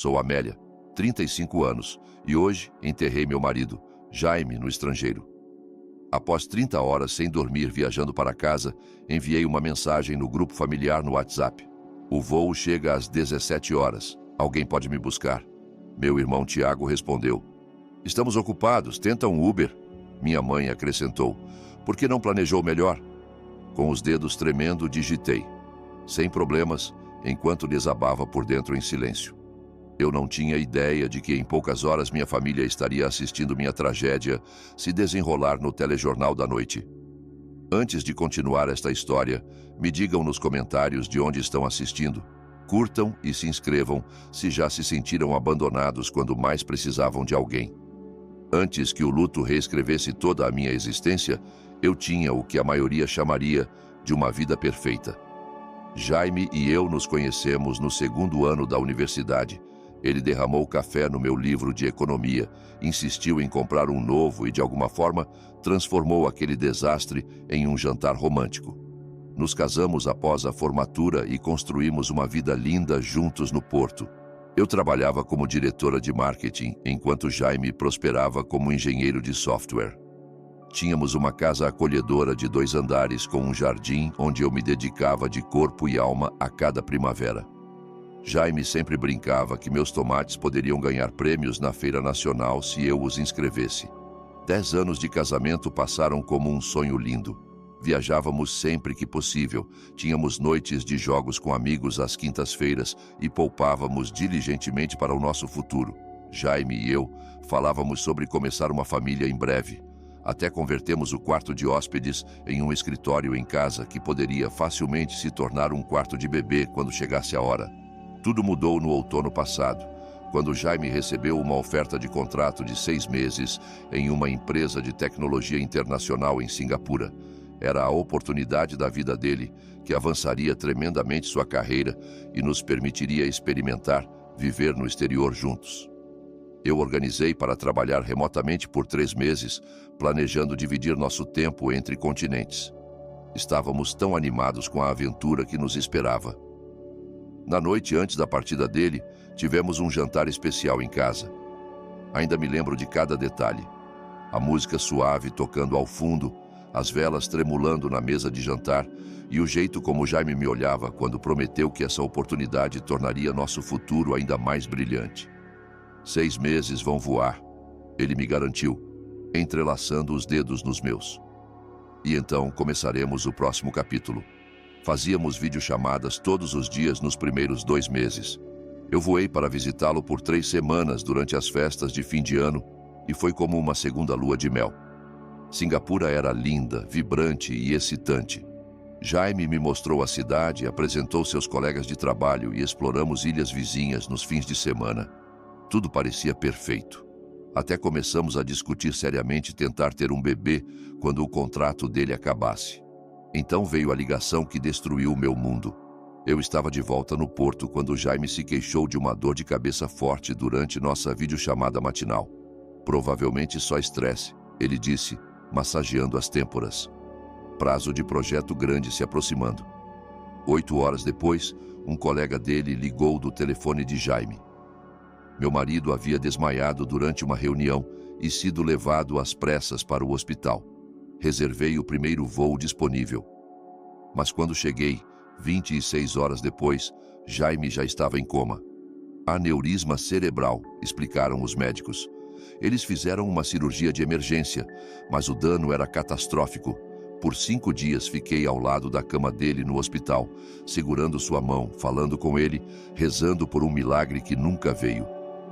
Sou Amélia, 35 anos, e hoje enterrei meu marido, Jaime, no estrangeiro. Após 30 horas sem dormir viajando para casa, enviei uma mensagem no grupo familiar no WhatsApp. O voo chega às 17 horas. Alguém pode me buscar? Meu irmão Tiago respondeu. Estamos ocupados, tenta um Uber. Minha mãe acrescentou. Por que não planejou melhor? Com os dedos tremendo, digitei. Sem problemas, enquanto desabava por dentro em silêncio. Eu não tinha ideia de que em poucas horas minha família estaria assistindo minha tragédia se desenrolar no telejornal da noite. Antes de continuar esta história, me digam nos comentários de onde estão assistindo. Curtam e se inscrevam se já se sentiram abandonados quando mais precisavam de alguém. Antes que o luto reescrevesse toda a minha existência, eu tinha o que a maioria chamaria de uma vida perfeita. Jaime e eu nos conhecemos no segundo ano da universidade. Ele derramou café no meu livro de economia, insistiu em comprar um novo e, de alguma forma, transformou aquele desastre em um jantar romântico. Nos casamos após a formatura e construímos uma vida linda juntos no Porto. Eu trabalhava como diretora de marketing, enquanto Jaime prosperava como engenheiro de software. Tínhamos uma casa acolhedora de 2 andares com um jardim onde eu me dedicava de corpo e alma a cada primavera. Jaime sempre brincava que meus tomates poderiam ganhar prêmios na Feira Nacional se eu os inscrevesse. 10 anos de casamento passaram como um sonho lindo. Viajávamos sempre que possível, tínhamos noites de jogos com amigos às quintas-feiras e poupávamos diligentemente para o nosso futuro. Jaime e eu falávamos sobre começar uma família em breve. Até convertemos o quarto de hóspedes em um escritório em casa que poderia facilmente se tornar um quarto de bebê quando chegasse a hora. Tudo mudou no outono passado, quando Jaime recebeu uma oferta de contrato de 6 meses em uma empresa de tecnologia internacional em Singapura. Era a oportunidade da vida dele, que avançaria tremendamente sua carreira e nos permitiria experimentar viver no exterior juntos. Eu organizei para trabalhar remotamente por 3 meses, planejando dividir nosso tempo entre continentes. Estávamos tão animados com a aventura que nos esperava. Na noite antes da partida dele, tivemos um jantar especial em casa. Ainda me lembro de cada detalhe. A música suave tocando ao fundo, as velas tremulando na mesa de jantar e o jeito como Jaime me olhava quando prometeu que essa oportunidade tornaria nosso futuro ainda mais brilhante. 6 meses vão voar, ele me garantiu, entrelaçando os dedos nos meus. E então começaremos o próximo capítulo. Fazíamos videochamadas todos os dias nos primeiros 2 meses. Eu voei para visitá-lo por 3 semanas durante as festas de fim de ano e foi como uma segunda lua de mel. Singapura era linda, vibrante e excitante. Jaime me mostrou a cidade, apresentou seus colegas de trabalho e exploramos ilhas vizinhas nos fins de semana. Tudo parecia perfeito. Até começamos a discutir seriamente tentar ter um bebê quando o contrato dele acabasse. Então veio a ligação que destruiu o meu mundo. Eu estava de volta no Porto quando Jaime se queixou de uma dor de cabeça forte durante nossa videochamada matinal. Provavelmente só estresse, ele disse, massageando as têmporas. Prazo de projeto grande se aproximando. 8 horas depois, um colega dele ligou do telefone de Jaime. Meu marido havia desmaiado durante uma reunião e sido levado às pressas para o hospital. Reservei o primeiro voo disponível. Mas quando cheguei, 26 horas depois, Jaime já estava em coma. Aneurisma cerebral, explicaram os médicos. Eles fizeram uma cirurgia de emergência, mas o dano era catastrófico. Por 5 dias fiquei ao lado da cama dele no hospital, segurando sua mão, falando com ele, rezando por um milagre que nunca veio.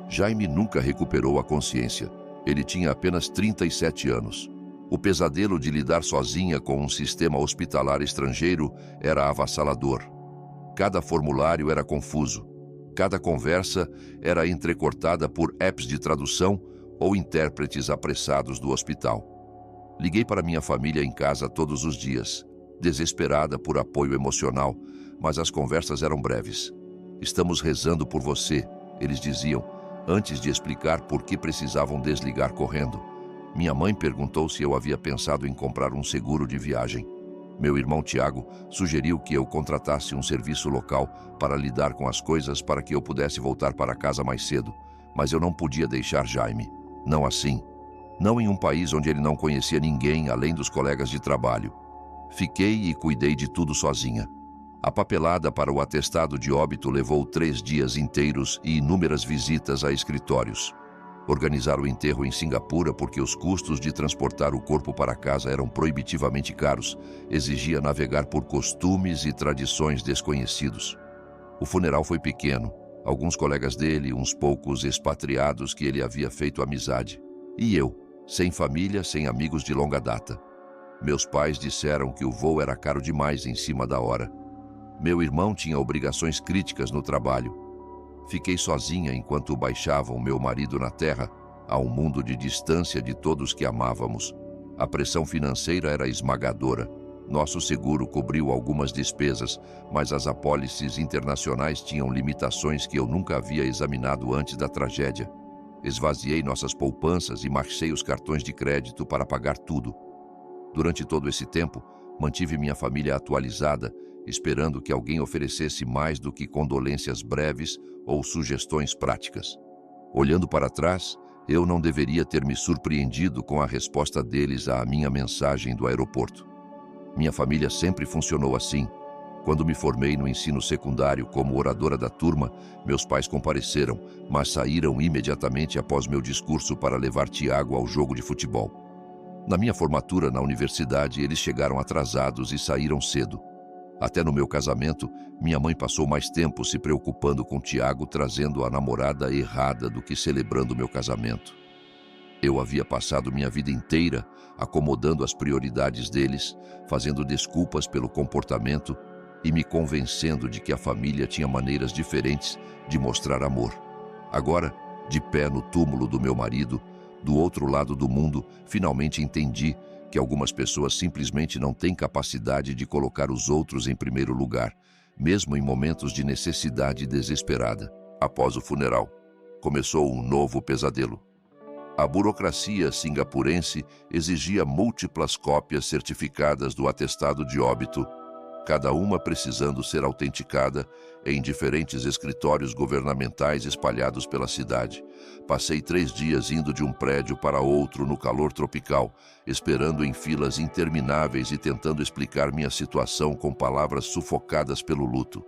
Jaime nunca recuperou a consciência. Ele tinha apenas 37 anos. O pesadelo de lidar sozinha com um sistema hospitalar estrangeiro era avassalador. Cada formulário era confuso. Cada conversa era entrecortada por apps de tradução ou intérpretes apressados do hospital. Liguei para minha família em casa todos os dias, desesperada por apoio emocional, mas as conversas eram breves. Estamos rezando por você, eles diziam, antes de explicar por que precisavam desligar correndo. Minha mãe perguntou se eu havia pensado em comprar um seguro de viagem. Meu irmão Tiago sugeriu que eu contratasse um serviço local para lidar com as coisas para que eu pudesse voltar para casa mais cedo, mas eu não podia deixar Jaime. Não assim. Não em um país onde ele não conhecia ninguém além dos colegas de trabalho. Fiquei e cuidei de tudo sozinha. A papelada para o atestado de óbito levou 3 dias inteiros e inúmeras visitas a escritórios. Organizar o enterro em Singapura porque os custos de transportar o corpo para casa eram proibitivamente caros, exigia navegar por costumes e tradições desconhecidos. O funeral foi pequeno, alguns colegas dele, uns poucos expatriados que ele havia feito amizade. E eu, sem família, sem amigos de longa data. Meus pais disseram que o voo era caro demais em cima da hora. Meu irmão tinha obrigações críticas no trabalho. Fiquei sozinha enquanto baixavam meu marido na terra, a um mundo de distância de todos que amávamos. A pressão financeira era esmagadora. Nosso seguro cobriu algumas despesas, mas as apólices internacionais tinham limitações que eu nunca havia examinado antes da tragédia. Esvaziei nossas poupanças e marchei os cartões de crédito para pagar tudo. Durante todo esse tempo, mantive minha família atualizada, esperando que alguém oferecesse mais do que condolências breves ou sugestões práticas. Olhando para trás, eu não deveria ter me surpreendido com a resposta deles à minha mensagem do aeroporto. Minha família sempre funcionou assim. Quando me formei no ensino secundário como oradora da turma, meus pais compareceram, mas saíram imediatamente após meu discurso para levar Tiago ao jogo de futebol. Na minha formatura na universidade, eles chegaram atrasados e saíram cedo. Até no meu casamento, minha mãe passou mais tempo se preocupando com Tiago, trazendo a namorada errada do que celebrando meu casamento. Eu havia passado minha vida inteira acomodando as prioridades deles, fazendo desculpas pelo comportamento e me convencendo de que a família tinha maneiras diferentes de mostrar amor. Agora, de pé no túmulo do meu marido, do outro lado do mundo, finalmente entendi que algumas pessoas simplesmente não têm capacidade de colocar os outros em primeiro lugar, mesmo em momentos de necessidade desesperada. Após o funeral, começou um novo pesadelo. A burocracia singapurense exigia múltiplas cópias certificadas do atestado de óbito, cada uma precisando ser autenticada em diferentes escritórios governamentais espalhados pela cidade. Passei 3 dias indo de um prédio para outro no calor tropical, esperando em filas intermináveis e tentando explicar minha situação com palavras sufocadas pelo luto.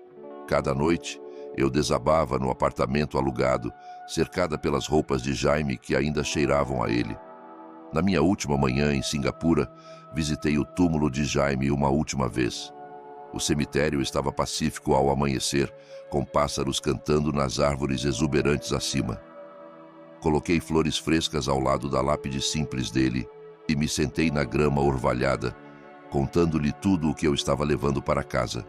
Cada noite, eu desabava no apartamento alugado, cercada pelas roupas de Jaime que ainda cheiravam a ele. Na minha última manhã em Singapura, visitei o túmulo de Jaime uma última vez. O cemitério estava pacífico ao amanhecer, com pássaros cantando nas árvores exuberantes acima. Coloquei flores frescas ao lado da lápide simples dele e me sentei na grama orvalhada, contando-lhe tudo o que eu estava levando para casa.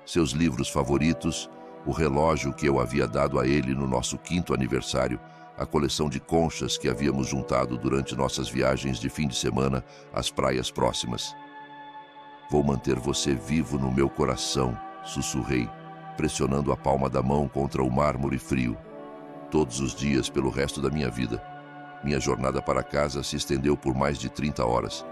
Seus livros favoritos, o relógio que eu havia dado a ele no nosso 5º aniversário, a coleção de conchas que havíamos juntado durante nossas viagens de fim de semana às praias próximas. Vou manter você vivo no meu coração, sussurrei, pressionando a palma da mão contra o mármore frio. Todos os dias pelo resto da minha vida. Minha jornada para casa se estendeu por mais de 30 horas.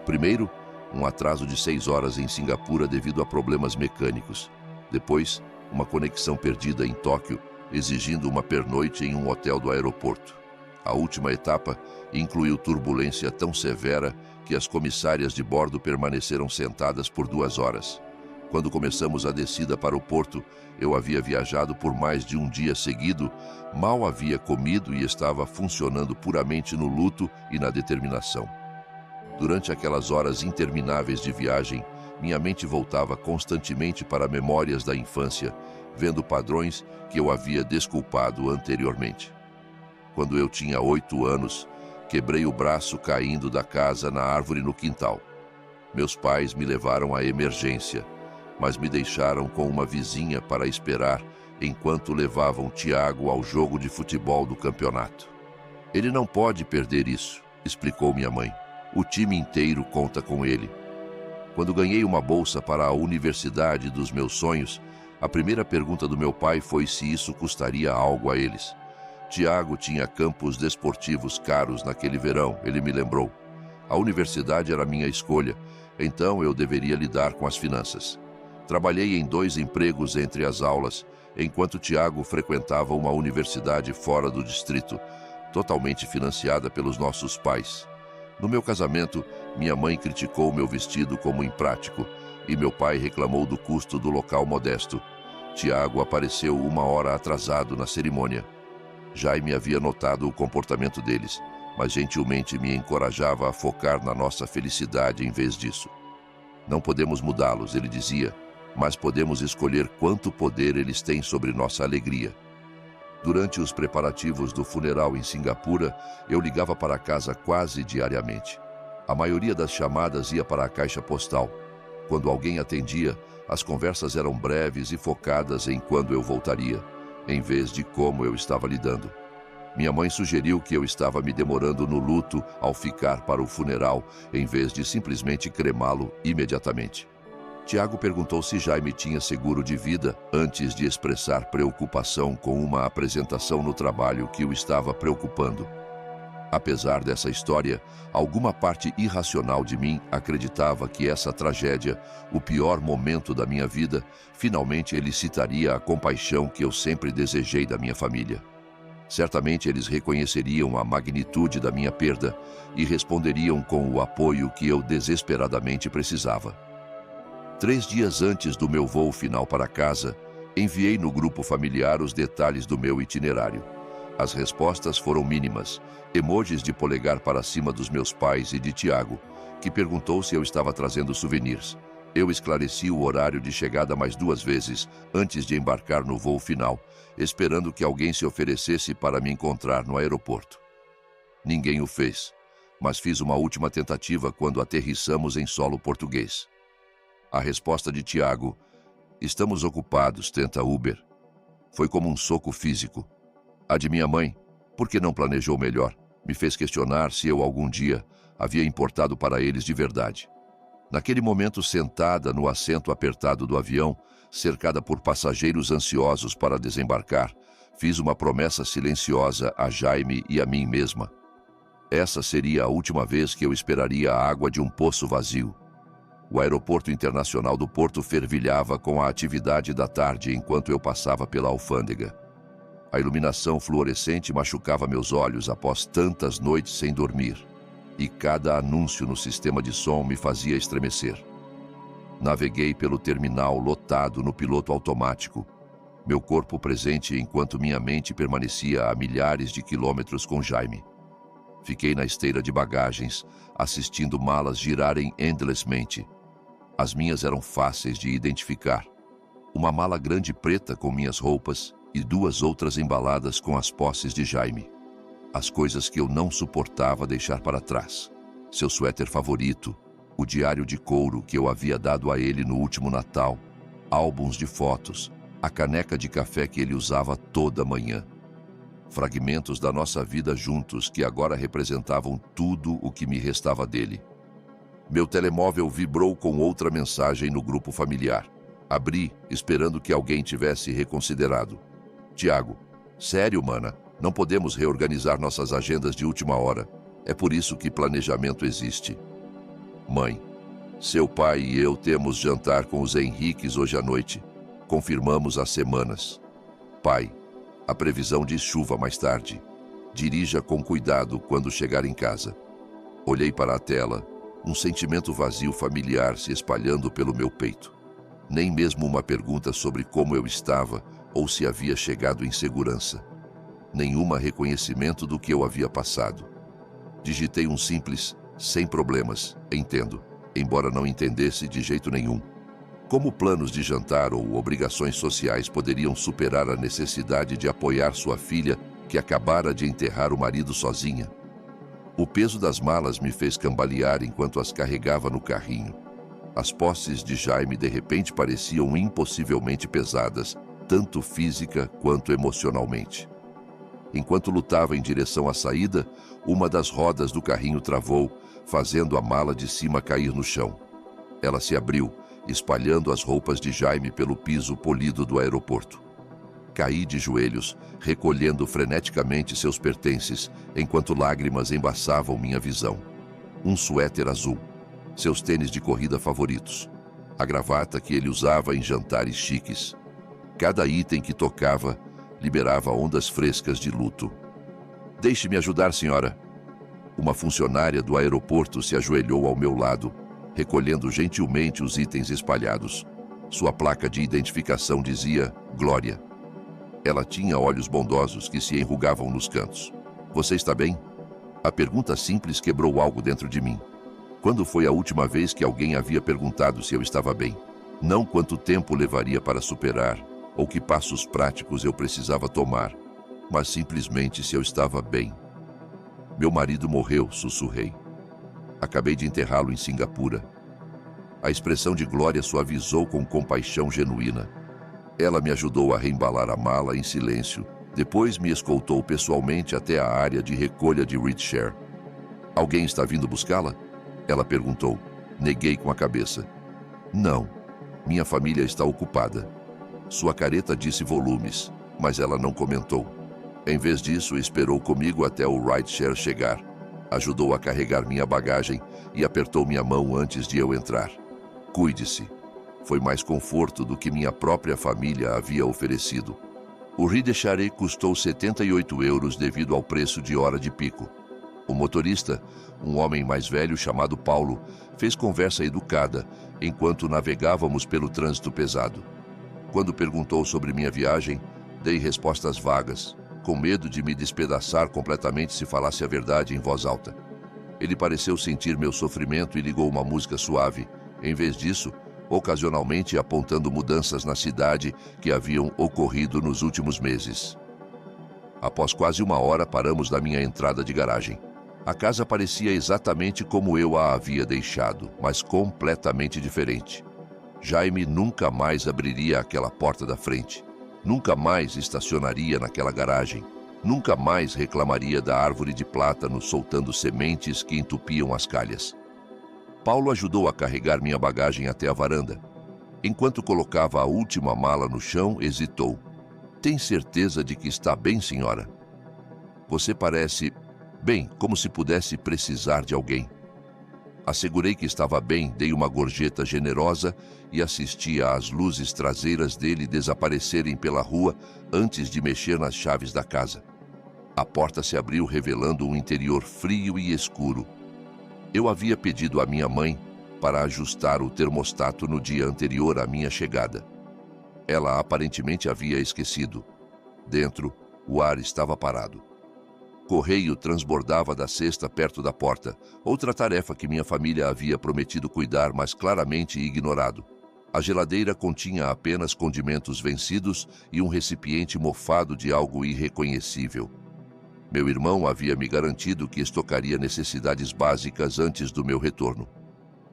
Primeiro, um atraso de 6 horas em Singapura devido a problemas mecânicos. Depois, uma conexão perdida em Tóquio, exigindo uma pernoite em um hotel do aeroporto. A última etapa incluiu turbulência tão severa que as comissárias de bordo permaneceram sentadas por 2 horas. Quando começamos a descida para o porto, eu havia viajado por mais de um dia seguido, mal havia comido e estava funcionando puramente no luto e na determinação. Durante aquelas horas intermináveis de viagem, minha mente voltava constantemente para memórias da infância, vendo padrões que eu havia desculpado anteriormente. Quando eu tinha 8 anos, quebrei o braço caindo da casa na árvore no quintal. Meus pais me levaram à emergência, mas me deixaram com uma vizinha para esperar enquanto levavam Tiago ao jogo de futebol do campeonato. Ele não pode perder isso, explicou minha mãe. O time inteiro conta com ele. Quando ganhei uma bolsa para a universidade dos meus sonhos, a primeira pergunta do meu pai foi se isso custaria algo a eles. Tiago tinha campos desportivos caros naquele verão, ele me lembrou. A universidade era minha escolha, Então eu deveria lidar com as finanças. Trabalhei em 2 empregos entre as aulas, enquanto Tiago frequentava uma universidade fora do distrito, totalmente financiada pelos nossos pais. No meu casamento, minha mãe criticou meu vestido como imprático e meu pai reclamou do custo do local modesto. Tiago apareceu 1 hora atrasado na cerimônia. Jaime havia notado o comportamento deles, mas gentilmente me encorajava a focar na nossa felicidade em vez disso. Não podemos mudá-los, ele dizia, mas podemos escolher quanto poder eles têm sobre nossa alegria. Durante os preparativos do funeral em Singapura, eu ligava para casa quase diariamente. A maioria das chamadas ia para a caixa postal. Quando alguém atendia, as conversas eram breves e focadas em quando eu voltaria, em vez de como eu estava lidando. Minha mãe sugeriu que eu estava me demorando no luto ao ficar para o funeral, em vez de simplesmente cremá-lo imediatamente. Tiago perguntou se Jaime tinha seguro de vida antes de expressar preocupação com uma apresentação no trabalho que o estava preocupando. Apesar dessa história, alguma parte irracional de mim acreditava que essa tragédia, o pior momento da minha vida, finalmente elicitaria a compaixão que eu sempre desejei da minha família. Certamente eles reconheceriam a magnitude da minha perda e responderiam com o apoio que eu desesperadamente precisava. 3 dias antes do meu voo final para casa, enviei no grupo familiar os detalhes do meu itinerário. As respostas foram mínimas, emojis de polegar para cima dos meus pais e de Tiago, que perguntou se eu estava trazendo souvenirs. Eu esclareci o horário de chegada mais 2 vezes antes de embarcar no voo final, esperando que alguém se oferecesse para me encontrar no aeroporto. Ninguém o fez, mas fiz uma última tentativa quando aterrissamos em solo português. A resposta de Tiago, "Estamos ocupados, tenta Uber", foi como um soco físico. A de minha mãe, por que não planejou melhor, me fez questionar se eu algum dia havia importado para eles de verdade. Naquele momento, sentada no assento apertado do avião, cercada por passageiros ansiosos para desembarcar, fiz uma promessa silenciosa a Jaime e a mim mesma. Essa seria a última vez que eu esperaria a água de um poço vazio. O aeroporto internacional do Porto fervilhava com a atividade da tarde enquanto eu passava pela alfândega. A iluminação fluorescente machucava meus olhos após tantas noites sem dormir, e cada anúncio no sistema de som me fazia estremecer. Naveguei pelo terminal lotado no piloto automático, meu corpo presente enquanto minha mente permanecia a milhares de quilômetros com Jaime. Fiquei na esteira de bagagens, assistindo malas girarem endlessmente. As minhas eram fáceis de identificar. Uma mala grande preta com minhas roupas e 2 outras embaladas com as posses de Jaime. As coisas que eu não suportava deixar para trás. Seu suéter favorito, o diário de couro que eu havia dado a ele no último Natal, álbuns de fotos, a caneca de café que ele usava toda manhã. Fragmentos da nossa vida juntos que agora representavam tudo o que me restava dele. Meu telemóvel vibrou com outra mensagem no grupo familiar. Abri, esperando que alguém tivesse reconsiderado. Tiago, sério, mana? Não podemos reorganizar nossas agendas de última hora. É por isso que planejamento existe. Mãe, seu pai e eu temos jantar com os Henriques hoje à noite. Confirmamos há semanas. Pai, a previsão diz chuva mais tarde. Dirija com cuidado quando chegar em casa. Olhei para a tela, um sentimento vazio familiar se espalhando pelo meu peito. Nem mesmo uma pergunta sobre como eu estava ou se havia chegado em segurança. Nenhuma reconhecimento do que eu havia passado. Digitei um simples, sem problemas, entendo, embora não entendesse de jeito nenhum. Como planos de jantar ou obrigações sociais poderiam superar a necessidade de apoiar sua filha que acabara de enterrar o marido sozinha? O peso das malas me fez cambalear enquanto as carregava no carrinho. As posses de Jaime de repente pareciam impossivelmente pesadas, tanto física quanto emocionalmente. Enquanto lutava em direção à saída, uma das rodas do carrinho travou, fazendo a mala de cima cair no chão. Ela se abriu, espalhando as roupas de Jaime pelo piso polido do aeroporto. Caí de joelhos, recolhendo freneticamente seus pertences, enquanto lágrimas embaçavam minha visão. Um suéter azul. seus tênis de corrida favoritos, a gravata que ele usava em jantares chiques. Cada item que tocava liberava ondas frescas de luto. "Deixe-me ajudar, senhora." Uma funcionária do aeroporto se ajoelhou ao meu lado, recolhendo gentilmente os itens espalhados. Sua placa de identificação dizia Glória. Ela tinha olhos bondosos que se enrugavam nos cantos. "Você está bem?" A pergunta simples quebrou algo dentro de mim. Quando foi a última vez que alguém havia perguntado se eu estava bem? Não quanto tempo levaria para superar, ou que passos práticos eu precisava tomar, mas simplesmente se eu estava bem. "Meu marido morreu", sussurrei. "Acabei de enterrá-lo em Singapura." A expressão de Glória suavizou com compaixão genuína. Ela me ajudou a reembalar a mala em silêncio. Depois me escoltou pessoalmente até a área de recolha de rideshare. "Alguém está vindo buscá-la?" Ela perguntou. Neguei com a cabeça. "Não, minha família está ocupada." Sua careta disse volumes, mas ela não comentou. Em vez disso, esperou comigo até o rideshare chegar. Ajudou a carregar minha bagagem e apertou minha mão antes de eu entrar. "Cuide-se." Foi mais conforto do que minha própria família havia oferecido. O rideshare custou 78 euros devido ao preço de hora de pico. O motorista, um homem mais velho chamado Paulo, fez conversa educada enquanto navegávamos pelo trânsito pesado. Quando perguntou sobre minha viagem, dei respostas vagas, com medo de me despedaçar completamente se falasse a verdade em voz alta. Ele pareceu sentir meu sofrimento e ligou uma música suave. Em vez disso, ocasionalmente apontando mudanças na cidade que haviam ocorrido nos últimos meses. Após quase uma hora, paramos na minha entrada de garagem. A casa parecia exatamente como eu a havia deixado, mas completamente diferente. Jaime nunca mais abriria aquela porta da frente. Nunca mais estacionaria naquela garagem. Nunca mais reclamaria da árvore de plátano soltando sementes que entupiam as calhas. Paulo ajudou a carregar minha bagagem até a varanda. Enquanto colocava a última mala no chão, hesitou. "Tem certeza de que está bem, senhora?" "Você parece... bem, como se pudesse precisar de alguém." Assegurei que estava bem, dei uma gorjeta generosa e assisti às luzes traseiras dele desaparecerem pela rua antes de mexer nas chaves da casa. A porta se abriu revelando um interior frio e escuro. Eu havia pedido à minha mãe para ajustar o termostato no dia anterior à minha chegada. Ela aparentemente havia esquecido. Dentro, o ar estava parado. Correio transbordava da cesta perto da porta, outra tarefa que minha família havia prometido cuidar, mas claramente ignorado. A geladeira continha apenas condimentos vencidos e um recipiente mofado de algo irreconhecível. Meu irmão havia me garantido que estocaria necessidades básicas antes do meu retorno.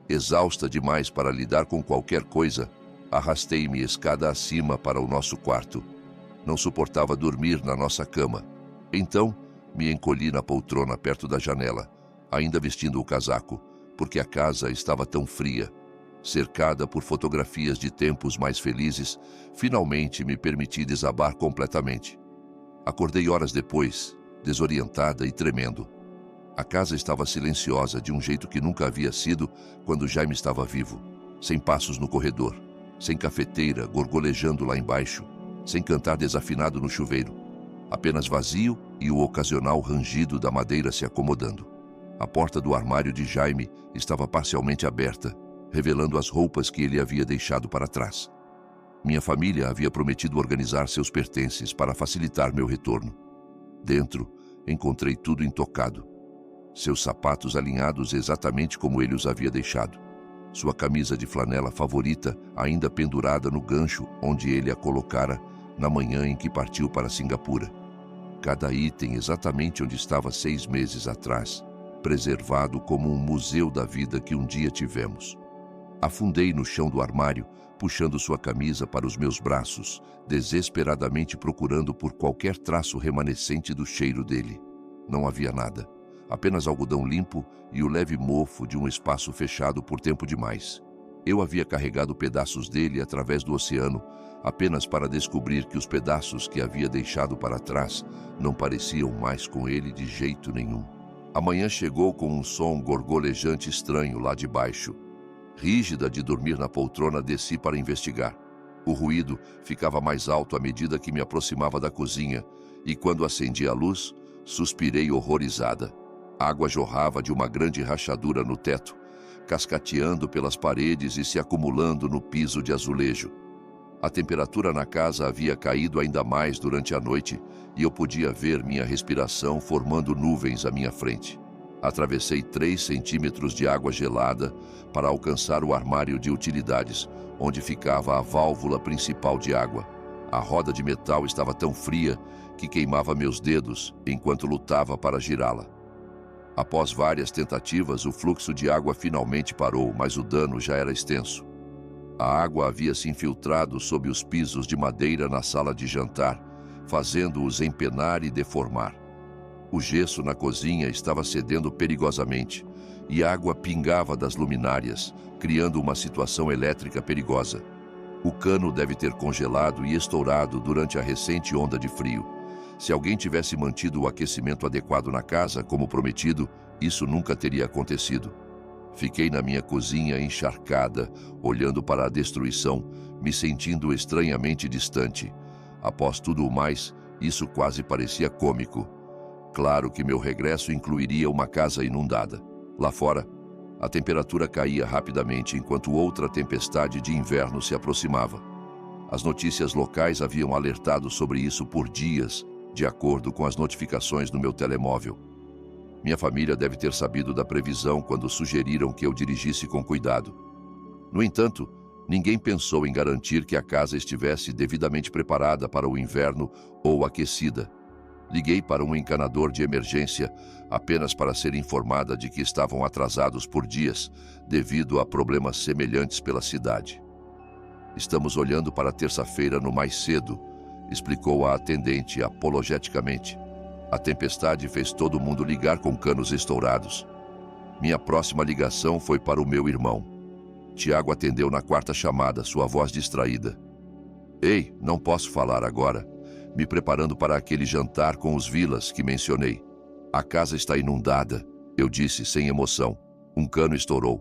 Exausta demais para lidar com qualquer coisa, arrastei-me escada acima para o nosso quarto. Não suportava dormir na nossa cama. Então, me encolhi na poltrona perto da janela, ainda vestindo o casaco, porque a casa estava tão fria. Cercada por fotografias de tempos mais felizes, finalmente me permiti desabar completamente. Acordei horas depois, desorientada e tremendo. A casa estava silenciosa de um jeito que nunca havia sido quando Jaime estava vivo. Sem passos no corredor, sem cafeteira gorgolejando lá embaixo, sem cantar desafinado no chuveiro. Apenas vazio e o ocasional rangido da madeira se acomodando. A porta do armário de Jaime estava parcialmente aberta, revelando as roupas que ele havia deixado para trás. Minha família havia prometido organizar seus pertences para facilitar meu retorno. Dentro, encontrei tudo intocado. Seus sapatos alinhados exatamente como ele os havia deixado. Sua camisa de flanela favorita ainda pendurada no gancho onde ele a colocara na manhã em que partiu para Singapura. Cada item exatamente onde estava 6 meses atrás, preservado como um museu da vida que um dia tivemos. Afundei no chão do armário, puxando sua camisa para os meus braços, desesperadamente procurando por qualquer traço remanescente do cheiro dele. Não havia nada, apenas algodão limpo e o leve mofo de um espaço fechado por tempo demais. Eu havia carregado pedaços dele através do oceano, apenas para descobrir que os pedaços que havia deixado para trás não pareciam mais com ele de jeito nenhum. A manhã chegou com um som gorgolejante estranho lá de baixo. Rígida de dormir na poltrona, desci para investigar. O ruído ficava mais alto à medida que me aproximava da cozinha, e quando acendi a luz, suspirei horrorizada. Água jorrava de uma grande rachadura no teto, cascateando pelas paredes e se acumulando no piso de azulejo. A temperatura na casa havia caído ainda mais durante a noite e eu podia ver minha respiração formando nuvens à minha frente. Atravessei 3 centímetros de água gelada para alcançar o armário de utilidades, onde ficava a válvula principal de água. A roda de metal estava tão fria que queimava meus dedos enquanto lutava para girá-la. Após várias tentativas, o fluxo de água finalmente parou, mas o dano já era extenso. A água havia se infiltrado sob os pisos de madeira na sala de jantar, fazendo-os empenar e deformar. O gesso na cozinha estava cedendo perigosamente, e água pingava das luminárias, criando uma situação elétrica perigosa. O cano deve ter congelado e estourado durante a recente onda de frio. Se alguém tivesse mantido o aquecimento adequado na casa, como prometido, isso nunca teria acontecido. Fiquei na minha cozinha encharcada, olhando para a destruição, me sentindo estranhamente distante. Após tudo o mais, isso quase parecia cômico. Claro que meu regresso incluiria uma casa inundada. Lá fora, a temperatura caía rapidamente enquanto outra tempestade de inverno se aproximava. As notícias locais haviam alertado sobre isso por dias, de acordo com as notificações no meu telemóvel. Minha família deve ter sabido da previsão quando sugeriram que eu dirigisse com cuidado. No entanto, ninguém pensou em garantir que a casa estivesse devidamente preparada para o inverno ou aquecida. Liguei para um encanador de emergência apenas para ser informada de que estavam atrasados por dias devido a problemas semelhantes pela cidade. Estamos olhando para terça-feira no mais cedo, explicou a atendente apologeticamente. A tempestade fez todo mundo ligar com canos estourados. Minha próxima ligação foi para o meu irmão. Tiago atendeu na 4ª chamada, sua voz distraída. Ei, não posso falar agora. Me preparando para aquele jantar com os Vilas que mencionei. A casa está inundada, eu disse sem emoção. Um cano estourou.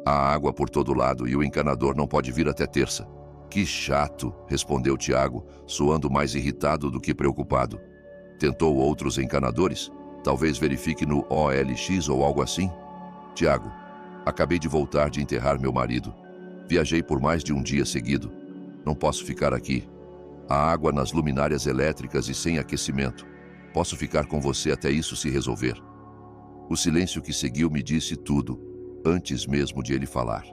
Há água por todo lado e o encanador não pode vir até terça. Que chato, respondeu Tiago, soando mais irritado do que preocupado. Tentou outros encanadores? Talvez verifique no OLX ou algo assim? Tiago, acabei de voltar de enterrar meu marido. Viajei por mais de um dia seguido. Não posso ficar aqui. Há água nas luminárias elétricas e sem aquecimento. Posso ficar com você até isso se resolver. O silêncio que seguiu me disse tudo, antes mesmo de ele falar.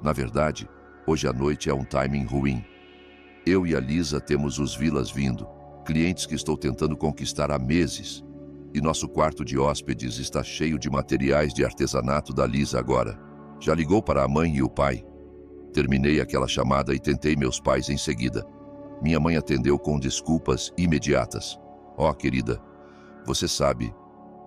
Na verdade, hoje à noite é um timing ruim. Eu e a Lisa temos os Vilas vindo, clientes que estou tentando conquistar há meses. E nosso quarto de hóspedes está cheio de materiais de artesanato da Lisa agora. Já ligou para a mãe e o pai? Terminei aquela chamada e tentei meus pais em seguida. Minha mãe atendeu com desculpas imediatas. Oh, querida, você sabe,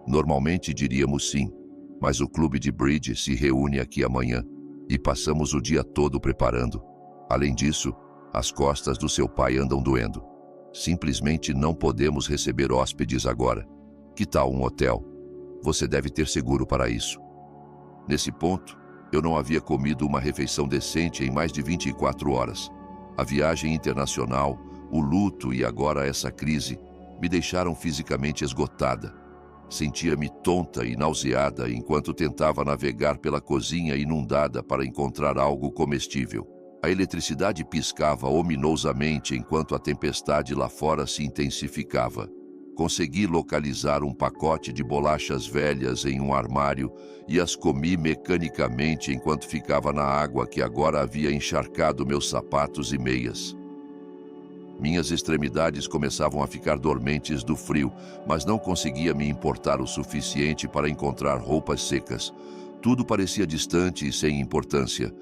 normalmente diríamos sim, mas o clube de bridge se reúne aqui amanhã e passamos o dia todo preparando. Além disso, as costas do seu pai andam doendo. Simplesmente não podemos receber hóspedes agora. Que tal um hotel? Você deve ter seguro para isso. Nesse ponto, eu não havia comido uma refeição decente em mais de 24 horas. A viagem internacional, o luto e agora essa crise me deixaram fisicamente esgotada. Sentia-me tonta e nauseada enquanto tentava navegar pela cozinha inundada para encontrar algo comestível. A eletricidade piscava ominosamente enquanto a tempestade lá fora se intensificava. Consegui localizar um pacote de bolachas velhas em um armário e as comi mecanicamente enquanto ficava na água que agora havia encharcado meus sapatos e meias. Minhas extremidades começavam a ficar dormentes do frio, mas não conseguia me importar o suficiente para encontrar roupas secas. Tudo parecia distante e sem importância.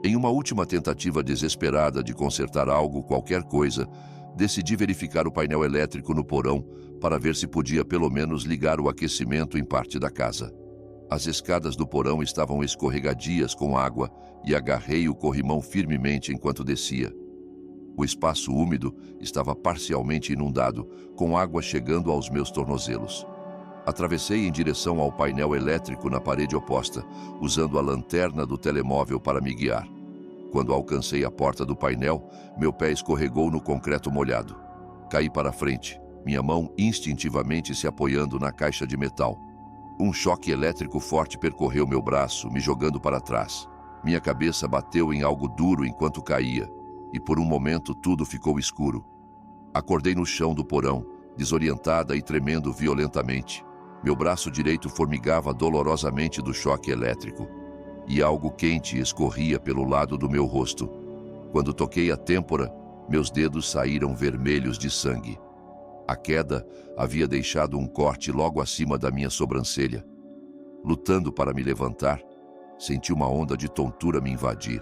Em uma última tentativa desesperada de consertar algo, qualquer coisa, decidi verificar o painel elétrico no porão para ver se podia pelo menos ligar o aquecimento em parte da casa. As escadas do porão estavam escorregadias com água e agarrei o corrimão firmemente enquanto descia. O espaço úmido estava parcialmente inundado, com água chegando aos meus tornozelos. Atravessei em direção ao painel elétrico na parede oposta, usando a lanterna do telemóvel para me guiar. Quando alcancei a porta do painel, meu pé escorregou no concreto molhado. Caí para frente, minha mão instintivamente se apoiando na caixa de metal. Um choque elétrico forte percorreu meu braço, me jogando para trás. Minha cabeça bateu em algo duro enquanto caía, e por um momento tudo ficou escuro. Acordei no chão do porão, desorientada e tremendo violentamente. Meu braço direito formigava dolorosamente do choque elétrico, e algo quente escorria pelo lado do meu rosto. Quando toquei a têmpora, meus dedos saíram vermelhos de sangue. A queda havia deixado um corte logo acima da minha sobrancelha. Lutando para me levantar, senti uma onda de tontura me invadir.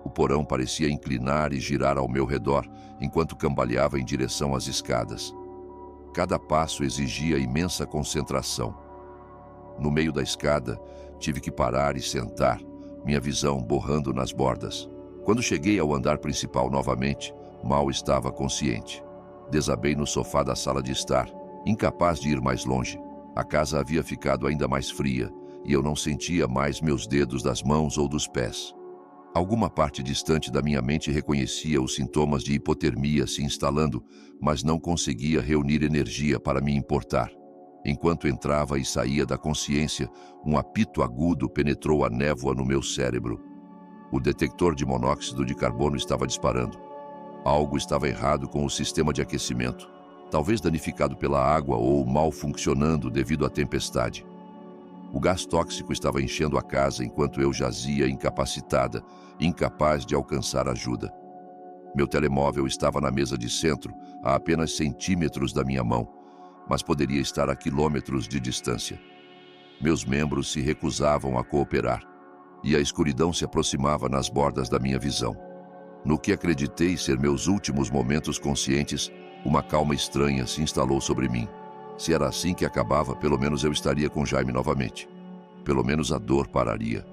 O porão parecia inclinar e girar ao meu redor, enquanto cambaleava em direção às escadas. Cada passo exigia imensa concentração. No meio da escada, tive que parar e sentar, minha visão borrando nas bordas. Quando cheguei ao andar principal novamente, mal estava consciente. Desabei no sofá da sala de estar, incapaz de ir mais longe. A casa havia ficado ainda mais fria, e eu não sentia mais meus dedos das mãos ou dos pés. Alguma parte distante da minha mente reconhecia os sintomas de hipotermia se instalando, mas não conseguia reunir energia para me importar. Enquanto entrava e saía da consciência, um apito agudo penetrou a névoa no meu cérebro. O detector de monóxido de carbono estava disparando. Algo estava errado com o sistema de aquecimento, talvez danificado pela água ou mal funcionando devido à tempestade. O gás tóxico estava enchendo a casa enquanto eu jazia incapacitada, incapaz de alcançar ajuda. Meu telemóvel estava na mesa de centro, a apenas centímetros da minha mão, mas poderia estar a quilômetros de distância. Meus membros se recusavam a cooperar, e a escuridão se aproximava nas bordas da minha visão. No que acreditei ser meus últimos momentos conscientes, uma calma estranha se instalou sobre mim. Se era assim que acabava, pelo menos eu estaria com Jaime novamente. Pelo menos a dor pararia.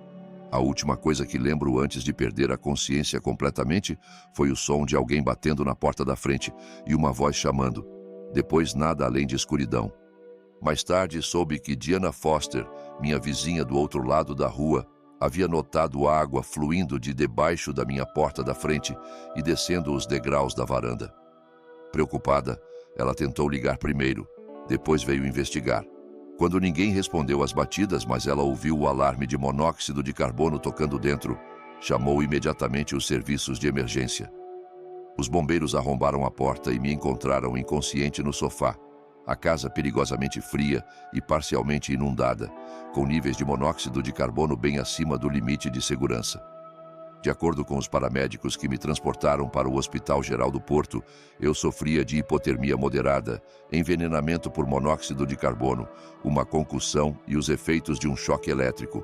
A última coisa que lembro antes de perder a consciência completamente foi o som de alguém batendo na porta da frente e uma voz chamando. Depois nada além de escuridão. Mais tarde soube que Diana Foster, minha vizinha do outro lado da rua, havia notado água fluindo de debaixo da minha porta da frente e descendo os degraus da varanda. Preocupada, ela tentou ligar primeiro. Depois veio investigar. Quando ninguém respondeu às batidas, mas ela ouviu o alarme de monóxido de carbono tocando dentro, chamou imediatamente os serviços de emergência. Os bombeiros arrombaram a porta e me encontraram inconsciente no sofá. A casa perigosamente fria e parcialmente inundada, com níveis de monóxido de carbono bem acima do limite de segurança. De acordo com os paramédicos que me transportaram para o Hospital Geral do Porto, eu sofria de hipotermia moderada, envenenamento por monóxido de carbono, uma concussão e os efeitos de um choque elétrico.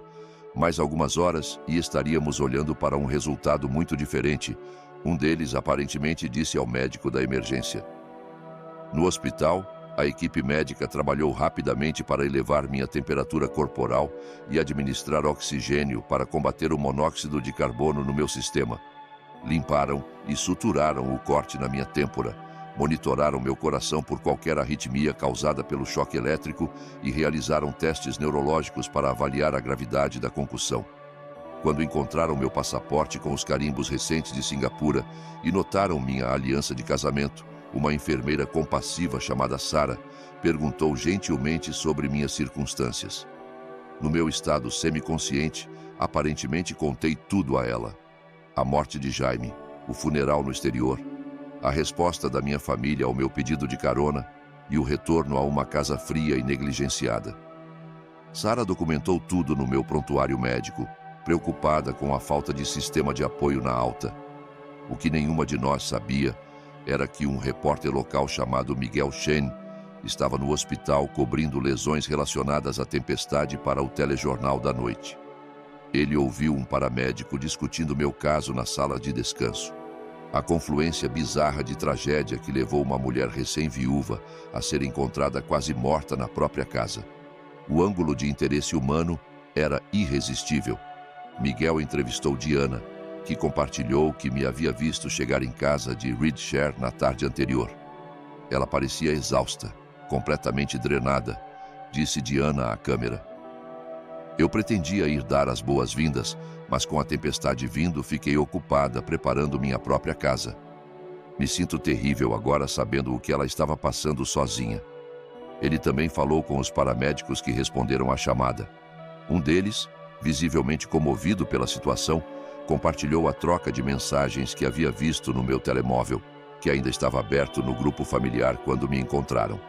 Mais algumas horas e estaríamos olhando para um resultado muito diferente. Um deles aparentemente disse ao médico da emergência. No hospital, a equipe médica trabalhou rapidamente para elevar minha temperatura corporal e administrar oxigênio para combater o monóxido de carbono no meu sistema. Limparam e suturaram o corte na minha têmpora, monitoraram meu coração por qualquer arritmia causada pelo choque elétrico e realizaram testes neurológicos para avaliar a gravidade da concussão. Quando encontraram meu passaporte com os carimbos recentes de Singapura e notaram minha aliança de casamento, uma enfermeira compassiva chamada Sarah perguntou gentilmente sobre minhas circunstâncias. No meu estado semiconsciente, aparentemente contei tudo a ela. A morte de Jaime, o funeral no exterior, a resposta da minha família ao meu pedido de carona e o retorno a uma casa fria e negligenciada. Sarah documentou tudo no meu prontuário médico, preocupada com a falta de sistema de apoio na alta. O que nenhuma de nós sabia era que um repórter local chamado Miguel Chen estava no hospital cobrindo lesões relacionadas à tempestade para o telejornal da noite. Ele ouviu um paramédico discutindo meu caso na sala de descanso. A confluência bizarra de tragédia que levou uma mulher recém-viúva a ser encontrada quase morta na própria casa. O ângulo de interesse humano era irresistível. Miguel entrevistou Diana, que compartilhou que me havia visto chegar em casa de Reedshare na tarde anterior. Ela parecia exausta, completamente drenada, disse Diana à câmera. Eu pretendia ir dar as boas-vindas, mas com a tempestade vindo, fiquei ocupada preparando minha própria casa. Me sinto terrível agora sabendo o que ela estava passando sozinha. Ele também falou com os paramédicos que responderam à chamada. Um deles, visivelmente comovido pela situação, compartilhou a troca de mensagens que havia visto no meu telemóvel, que ainda estava aberto no grupo familiar quando me encontraram.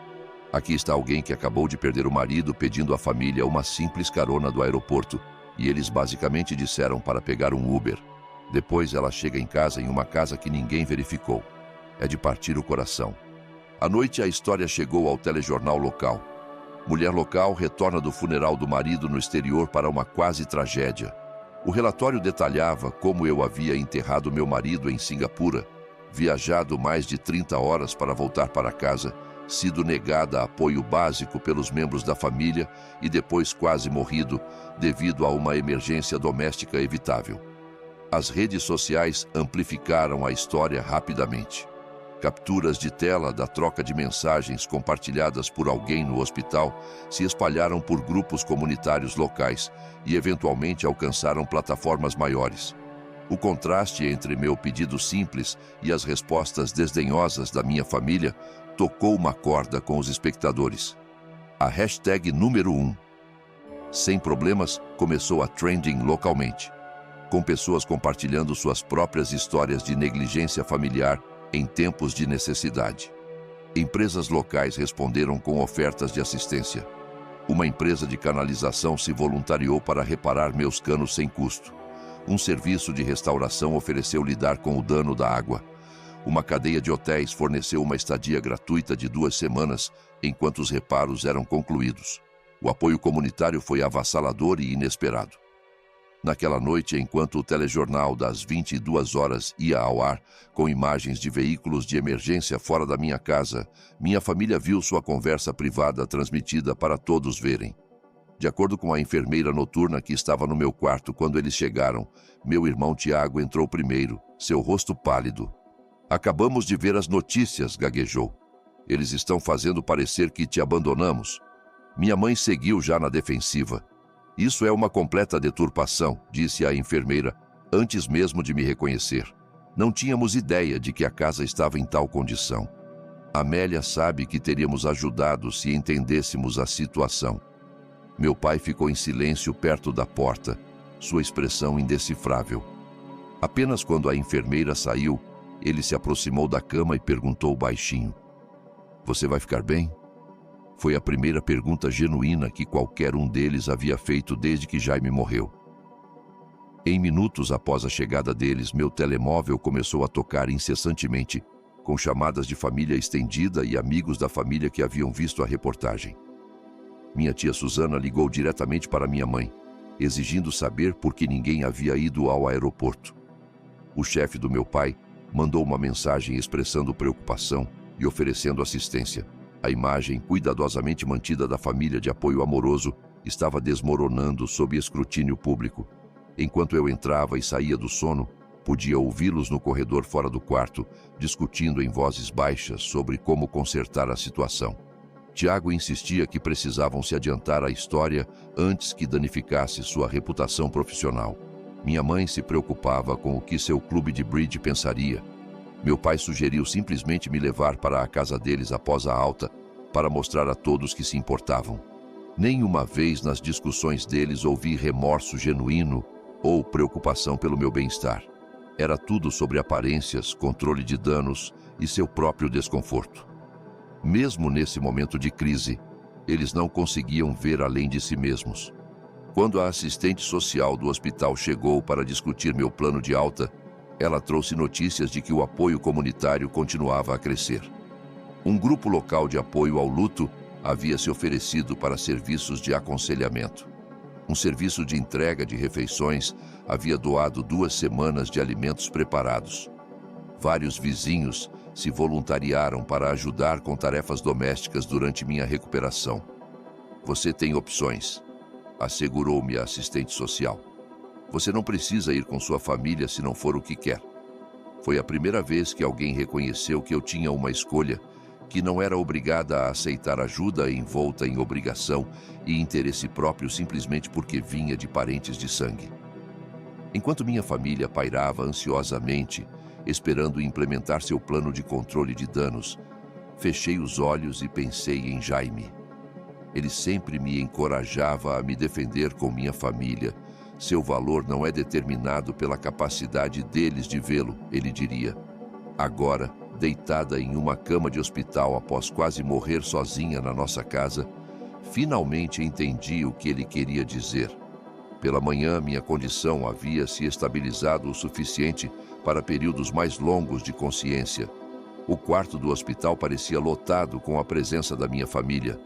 Aqui está alguém que acabou de perder o marido pedindo à família uma simples carona do aeroporto, e eles basicamente disseram para pegar um Uber. Depois ela chega em casa em uma casa que ninguém verificou. É de partir o coração. À noite a história chegou ao telejornal local. Mulher local retorna do funeral do marido no exterior para uma quase tragédia. O relatório detalhava como eu havia enterrado meu marido em Singapura, viajado mais de 30 horas para voltar para casa, sido negada apoio básico pelos membros da família e depois quase morrido devido a uma emergência doméstica evitável. As redes sociais amplificaram a história rapidamente. Capturas de tela da troca de mensagens compartilhadas por alguém no hospital se espalharam por grupos comunitários locais e eventualmente alcançaram plataformas maiores. O contraste entre meu pedido simples e as respostas desdenhosas da minha família tocou uma corda com os espectadores. A hashtag número 1, sem problemas, começou a trending localmente, com pessoas compartilhando suas próprias histórias de negligência familiar em tempos de necessidade. Empresas locais responderam com ofertas de assistência. Uma empresa de canalização se voluntariou para reparar meus canos sem custo. Um serviço de restauração ofereceu lidar com o dano da água. Uma cadeia de hotéis forneceu uma estadia gratuita de 2 semanas enquanto os reparos eram concluídos. O apoio comunitário foi avassalador e inesperado. Naquela noite, enquanto o telejornal das 22 horas ia ao ar, com imagens de veículos de emergência fora da minha casa, minha família viu sua conversa privada transmitida para todos verem. De acordo com a enfermeira noturna que estava no meu quarto quando eles chegaram, meu irmão Tiago entrou primeiro, seu rosto pálido. Acabamos de ver as notícias, gaguejou. Eles estão fazendo parecer que te abandonamos. Minha mãe seguiu já na defensiva. Isso é uma completa deturpação, disse a enfermeira, antes mesmo de me reconhecer. Não tínhamos ideia de que a casa estava em tal condição. Amélia sabe que teríamos ajudado se entendêssemos a situação. Meu pai ficou em silêncio perto da porta, sua expressão indecifrável. Apenas quando a enfermeira saiu, ele se aproximou da cama e perguntou baixinho: "Você vai ficar bem?" Foi a primeira pergunta genuína que qualquer um deles havia feito desde que Jaime morreu. Em minutos após a chegada deles, meu telemóvel começou a tocar incessantemente, com chamadas de família estendida e amigos da família que haviam visto a reportagem. Minha tia Susana ligou diretamente para minha mãe, exigindo saber por que ninguém havia ido ao aeroporto. O chefe do meu pai mandou uma mensagem expressando preocupação e oferecendo assistência. A imagem cuidadosamente mantida da família de apoio amoroso estava desmoronando sob escrutínio público. Enquanto eu entrava e saía do sono, podia ouvi-los no corredor fora do quarto, discutindo em vozes baixas sobre como consertar a situação. Tiago insistia que precisavam se adiantar à história antes que danificasse sua reputação profissional. Minha mãe se preocupava com o que seu clube de bridge pensaria. Meu pai sugeriu simplesmente me levar para a casa deles após a alta, para mostrar a todos que se importavam. Nenhuma vez nas discussões deles ouvi remorso genuíno ou preocupação pelo meu bem-estar. Era tudo sobre aparências, controle de danos e seu próprio desconforto. Mesmo nesse momento de crise, eles não conseguiam ver além de si mesmos. Quando a assistente social do hospital chegou para discutir meu plano de alta, ela trouxe notícias de que o apoio comunitário continuava a crescer. Um grupo local de apoio ao luto havia se oferecido para serviços de aconselhamento. Um serviço de entrega de refeições havia doado 2 semanas de alimentos preparados. Vários vizinhos se voluntariaram para ajudar com tarefas domésticas durante minha recuperação. Você tem opções, assegurou-me a assistente social. Você não precisa ir com sua família se não for o que quer. Foi a primeira vez que alguém reconheceu que eu tinha uma escolha, que não era obrigada a aceitar ajuda envolta em obrigação e interesse próprio simplesmente porque vinha de parentes de sangue. Enquanto minha família pairava ansiosamente, esperando implementar seu plano de controle de danos, fechei os olhos e pensei em Jaime. Ele sempre me encorajava a me defender com minha família. Seu valor não é determinado pela capacidade deles de vê-lo, ele diria. Agora, deitada em uma cama de hospital após quase morrer sozinha na nossa casa, finalmente entendi o que ele queria dizer. Pela manhã, minha condição havia se estabilizado o suficiente para períodos mais longos de consciência. O quarto do hospital parecia lotado com a presença da minha família.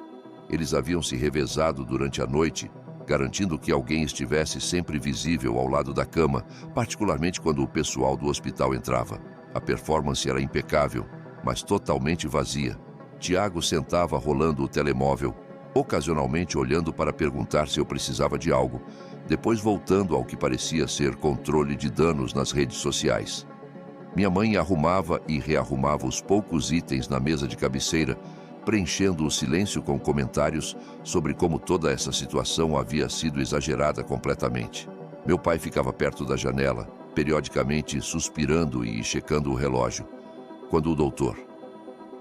Eles haviam se revezado durante a noite, garantindo que alguém estivesse sempre visível ao lado da cama, particularmente quando o pessoal do hospital entrava. A performance era impecável, mas totalmente vazia. Tiago sentava rolando o telemóvel, ocasionalmente olhando para perguntar se eu precisava de algo, depois voltando ao que parecia ser controle de danos nas redes sociais. Minha mãe arrumava e rearrumava os poucos itens na mesa de cabeceira, preenchendo o silêncio com comentários sobre como toda essa situação havia sido exagerada completamente. Meu pai ficava perto da janela, periodicamente suspirando e checando o relógio, quando o Dr.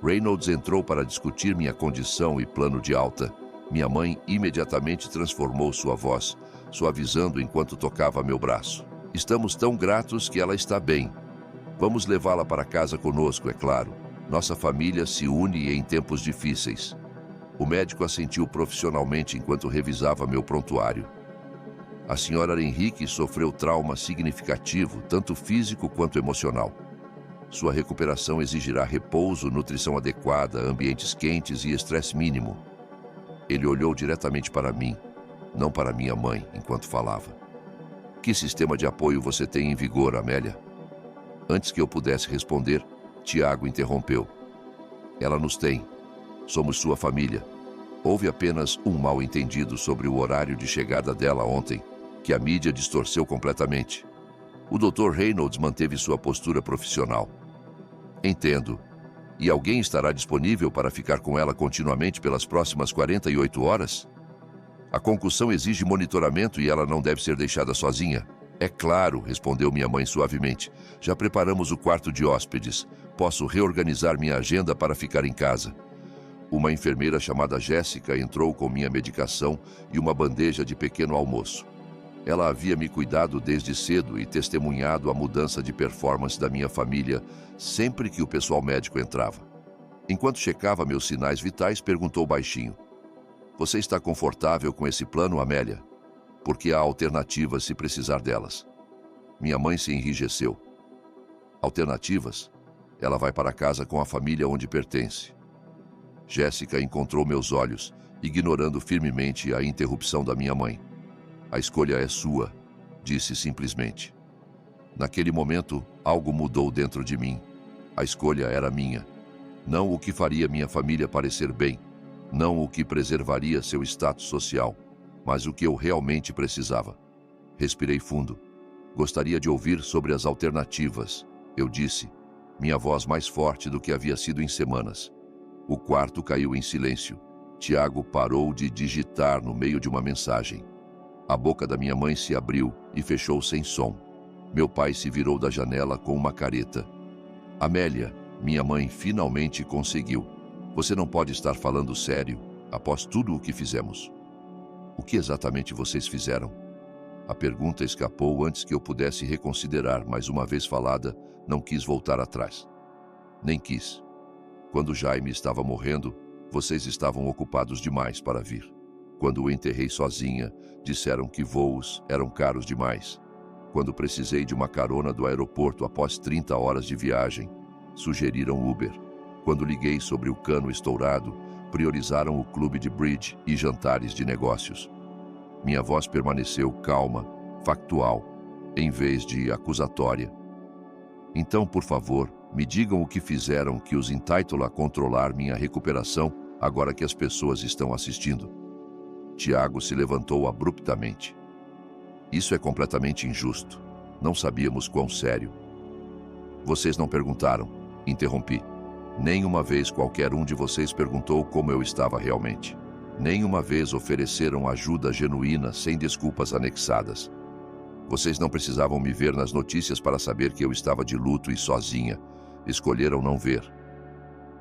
Reynolds entrou para discutir minha condição e plano de alta. Minha mãe imediatamente transformou sua voz, suavizando enquanto tocava meu braço. Estamos tão gratos que ela está bem. Vamos levá-la para casa conosco, é claro. Nossa família se une em tempos difíceis. O médico assentiu profissionalmente enquanto revisava meu prontuário. A senhora Henrique sofreu trauma significativo, tanto físico quanto emocional. Sua recuperação exigirá repouso, nutrição adequada, ambientes quentes e estresse mínimo. Ele olhou diretamente para mim, não para minha mãe, enquanto falava. Que sistema de apoio você tem em vigor, Amélia? Antes que eu pudesse responder, Tiago interrompeu. Ela nos tem. Somos sua família. Houve apenas um mal-entendido sobre o horário de chegada dela ontem, que a mídia distorceu completamente. O Dr. Reynolds manteve sua postura profissional. Entendo. E alguém estará disponível para ficar com ela continuamente pelas próximas 48 horas? A concussão exige monitoramento e ela não deve ser deixada sozinha. É claro, respondeu minha mãe suavemente. Já preparamos o quarto de hóspedes. Posso reorganizar minha agenda para ficar em casa. Uma enfermeira chamada Jéssica entrou com minha medicação e uma bandeja de pequeno almoço. Ela havia me cuidado desde cedo e testemunhado a mudança de performance da minha família sempre que o pessoal médico entrava. Enquanto checava meus sinais vitais, perguntou baixinho. Você está confortável com esse plano, Amélia? Porque há alternativas se precisar delas. Minha mãe se enrijeceu. Alternativas? Ela vai para casa com a família onde pertence. Jéssica encontrou meus olhos, ignorando firmemente a interrupção da minha mãe. A escolha é sua, disse simplesmente. Naquele momento, algo mudou dentro de mim. A escolha era minha. Não o que faria minha família parecer bem, não o que preservaria seu status social, mas o que eu realmente precisava. Respirei fundo. Gostaria de ouvir sobre as alternativas, eu disse, minha voz mais forte do que havia sido em semanas. O quarto caiu em silêncio. Tiago parou de digitar no meio de uma mensagem. A boca da minha mãe se abriu e fechou sem som. Meu pai se virou da janela com uma careta. Amélia, minha mãe finalmente conseguiu. Você não pode estar falando sério, após tudo o que fizemos. O que exatamente vocês fizeram? A pergunta escapou antes que eu pudesse reconsiderar, mas uma vez falada, não quis voltar atrás. Nem quis. Quando Jaime estava morrendo, vocês estavam ocupados demais para vir. Quando o enterrei sozinha, disseram que voos eram caros demais. Quando precisei de uma carona do aeroporto após 30 horas de viagem, sugeriram Uber. Quando liguei sobre o cano estourado, priorizaram o clube de bridge e jantares de negócios. Minha voz permaneceu calma, factual, em vez de acusatória. Então, por favor, me digam o que fizeram que os entitla a controlar minha recuperação agora que as pessoas estão assistindo. Tiago se levantou abruptamente. Isso é completamente injusto. Não sabíamos quão sério. Vocês não perguntaram, interrompi. Nenhuma vez qualquer um de vocês perguntou como eu estava realmente. Nenhuma vez ofereceram ajuda genuína sem desculpas anexadas. Vocês não precisavam me ver nas notícias para saber que eu estava de luto e sozinha. Escolheram não ver.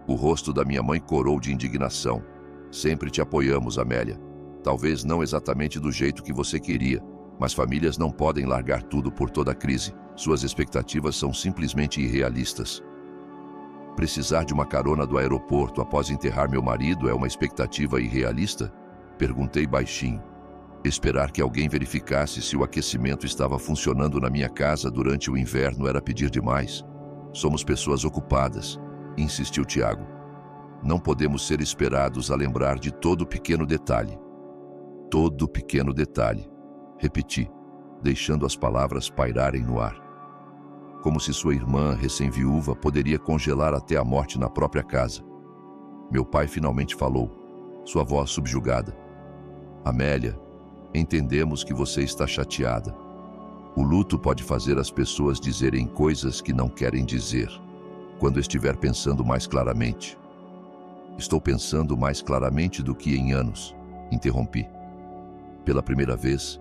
O rosto da minha mãe corou de indignação. Sempre te apoiamos, Amélia. Talvez não exatamente do jeito que você queria, mas famílias não podem largar tudo por toda a crise. Suas expectativas são simplesmente irrealistas. Precisar de uma carona do aeroporto após enterrar meu marido é uma expectativa irrealista? Perguntei baixinho. Esperar que alguém verificasse se o aquecimento estava funcionando na minha casa durante o inverno era pedir demais? Somos pessoas ocupadas, insistiu Tiago. Não podemos ser esperados a lembrar de todo pequeno detalhe. Todo pequeno detalhe, repeti, deixando as palavras pairarem no ar. Como se sua irmã, recém-viúva, poderia congelar até a morte na própria casa. Meu pai finalmente falou, sua voz subjugada. Amélia, entendemos que você está chateada. O luto pode fazer as pessoas dizerem coisas que não querem dizer, quando estiver pensando mais claramente. Estou pensando mais claramente do que em anos, interrompi. Pela primeira vez,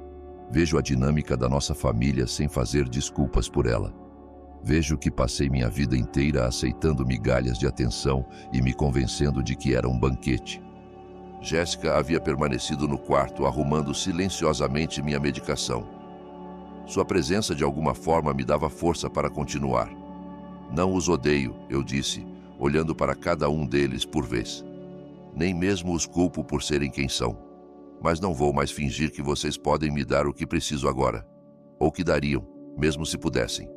vejo a dinâmica da nossa família sem fazer desculpas por ela. Vejo que passei minha vida inteira aceitando migalhas de atenção e me convencendo de que era um banquete. Jéssica havia permanecido no quarto arrumando silenciosamente minha medicação. Sua presença de alguma forma me dava força para continuar. Não os odeio, eu disse, olhando para cada um deles por vez. Nem mesmo os culpo por serem quem são. Mas não vou mais fingir que vocês podem me dar o que preciso agora. Ou que dariam, mesmo se pudessem.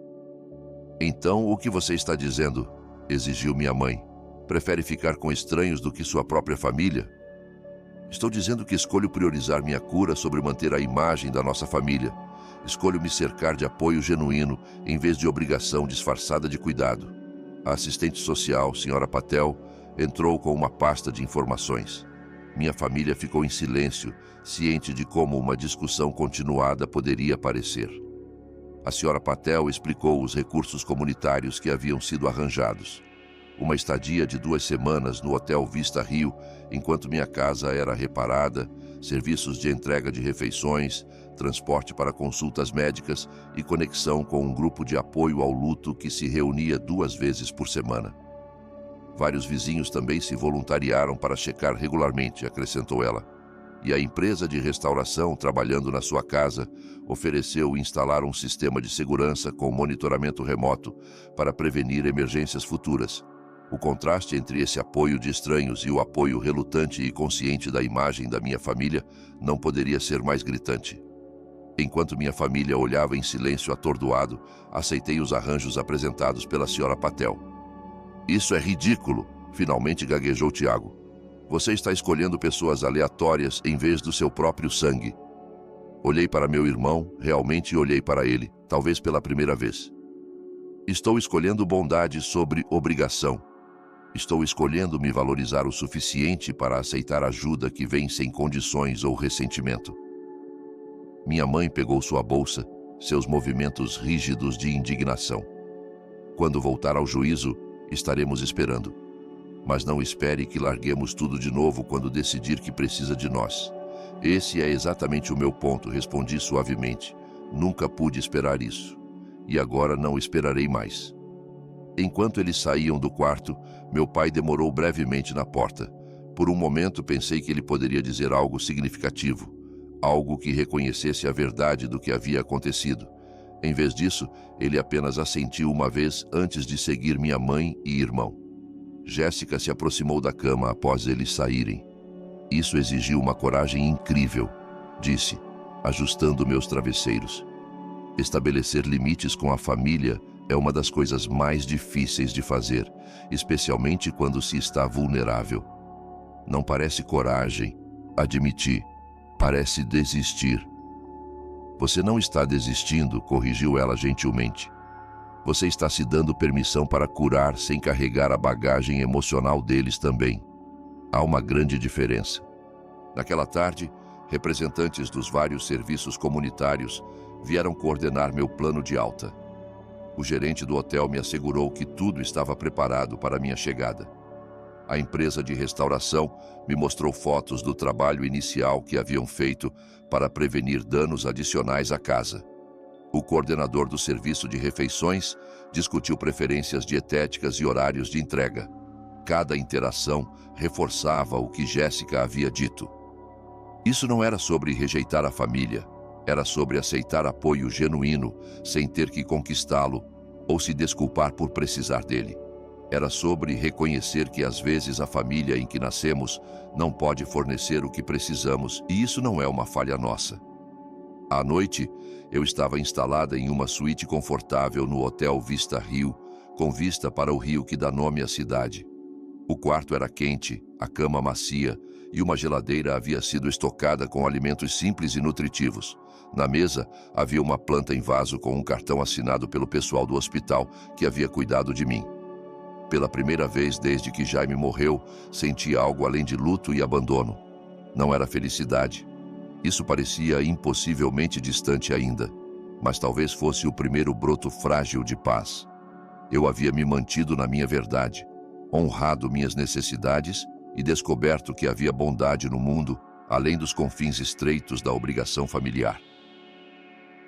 Então, o que você está dizendo? Exigiu minha mãe. Prefere ficar com estranhos do que sua própria família? Estou dizendo que escolho priorizar minha cura sobre manter a imagem da nossa família. Escolho me cercar de apoio genuíno em vez de obrigação disfarçada de cuidado. A assistente social, Sra. Patel, entrou com uma pasta de informações. Minha família ficou em silêncio, ciente de como uma discussão continuada poderia parecer. A Sra. Patel explicou os recursos comunitários que haviam sido arranjados. Uma estadia de 2 semanas no Hotel Vista Rio, enquanto minha casa era reparada, serviços de entrega de refeições, transporte para consultas médicas e conexão com um grupo de apoio ao luto que se reunia 2 vezes por semana. Vários vizinhos também se voluntariaram para checar regularmente, acrescentou ela. E a empresa de restauração trabalhando na sua casa ofereceu instalar um sistema de segurança com monitoramento remoto para prevenir emergências futuras. O contraste entre esse apoio de estranhos e o apoio relutante e consciente da imagem da minha família não poderia ser mais gritante. Enquanto minha família olhava em silêncio atordoado, aceitei os arranjos apresentados pela Sra. Patel. Isso é ridículo, finalmente gaguejou Tiago. Você está escolhendo pessoas aleatórias em vez do seu próprio sangue. Olhei para meu irmão, realmente olhei para ele, talvez pela primeira vez. Estou escolhendo bondade sobre obrigação. Estou escolhendo me valorizar o suficiente para aceitar ajuda que vem sem condições ou ressentimento. Minha mãe pegou sua bolsa, seus movimentos rígidos de indignação. Quando voltar ao juízo, estaremos esperando. Mas não espere que larguemos tudo de novo quando decidir que precisa de nós. Esse é exatamente o meu ponto, respondi suavemente. Nunca pude esperar isso. E agora não esperarei mais. Enquanto eles saíam do quarto, meu pai demorou brevemente na porta. Por um momento pensei que ele poderia dizer algo significativo, algo que reconhecesse a verdade do que havia acontecido. Em vez disso, ele apenas assentiu uma vez antes de seguir minha mãe e irmão. Jéssica se aproximou da cama após eles saírem. Isso exigiu uma coragem incrível, disse, ajustando meus travesseiros. Estabelecer limites com a família é uma das coisas mais difíceis de fazer, especialmente quando se está vulnerável. Não parece coragem, admiti, parece desistir. Você não está desistindo, corrigiu ela gentilmente. Você está se dando permissão para curar sem carregar a bagagem emocional deles também. Há uma grande diferença. Naquela tarde, representantes dos vários serviços comunitários vieram coordenar meu plano de alta. O gerente do hotel me assegurou que tudo estava preparado para minha chegada. A empresa de restauração me mostrou fotos do trabalho inicial que haviam feito para prevenir danos adicionais à casa. O coordenador do serviço de refeições discutiu preferências dietéticas e horários de entrega. Cada interação reforçava o que Jéssica havia dito. Isso não era sobre rejeitar a família, era sobre aceitar apoio genuíno, sem ter que conquistá-lo ou se desculpar por precisar dele. Era sobre reconhecer que às vezes a família em que nascemos não pode fornecer o que precisamos, e isso não é uma falha nossa. À noite, eu estava instalada em uma suíte confortável no Hotel Vista Rio, com vista para o rio que dá nome à cidade. O quarto era quente, a cama macia e uma geladeira havia sido estocada com alimentos simples e nutritivos. Na mesa, havia uma planta em vaso com um cartão assinado pelo pessoal do hospital que havia cuidado de mim. Pela primeira vez desde que Jaime morreu, senti algo além de luto e abandono. Não era felicidade. Isso parecia impossivelmente distante ainda, mas talvez fosse o primeiro broto frágil de paz. Eu havia me mantido na minha verdade, honrado minhas necessidades e descoberto que havia bondade no mundo, além dos confins estreitos da obrigação familiar.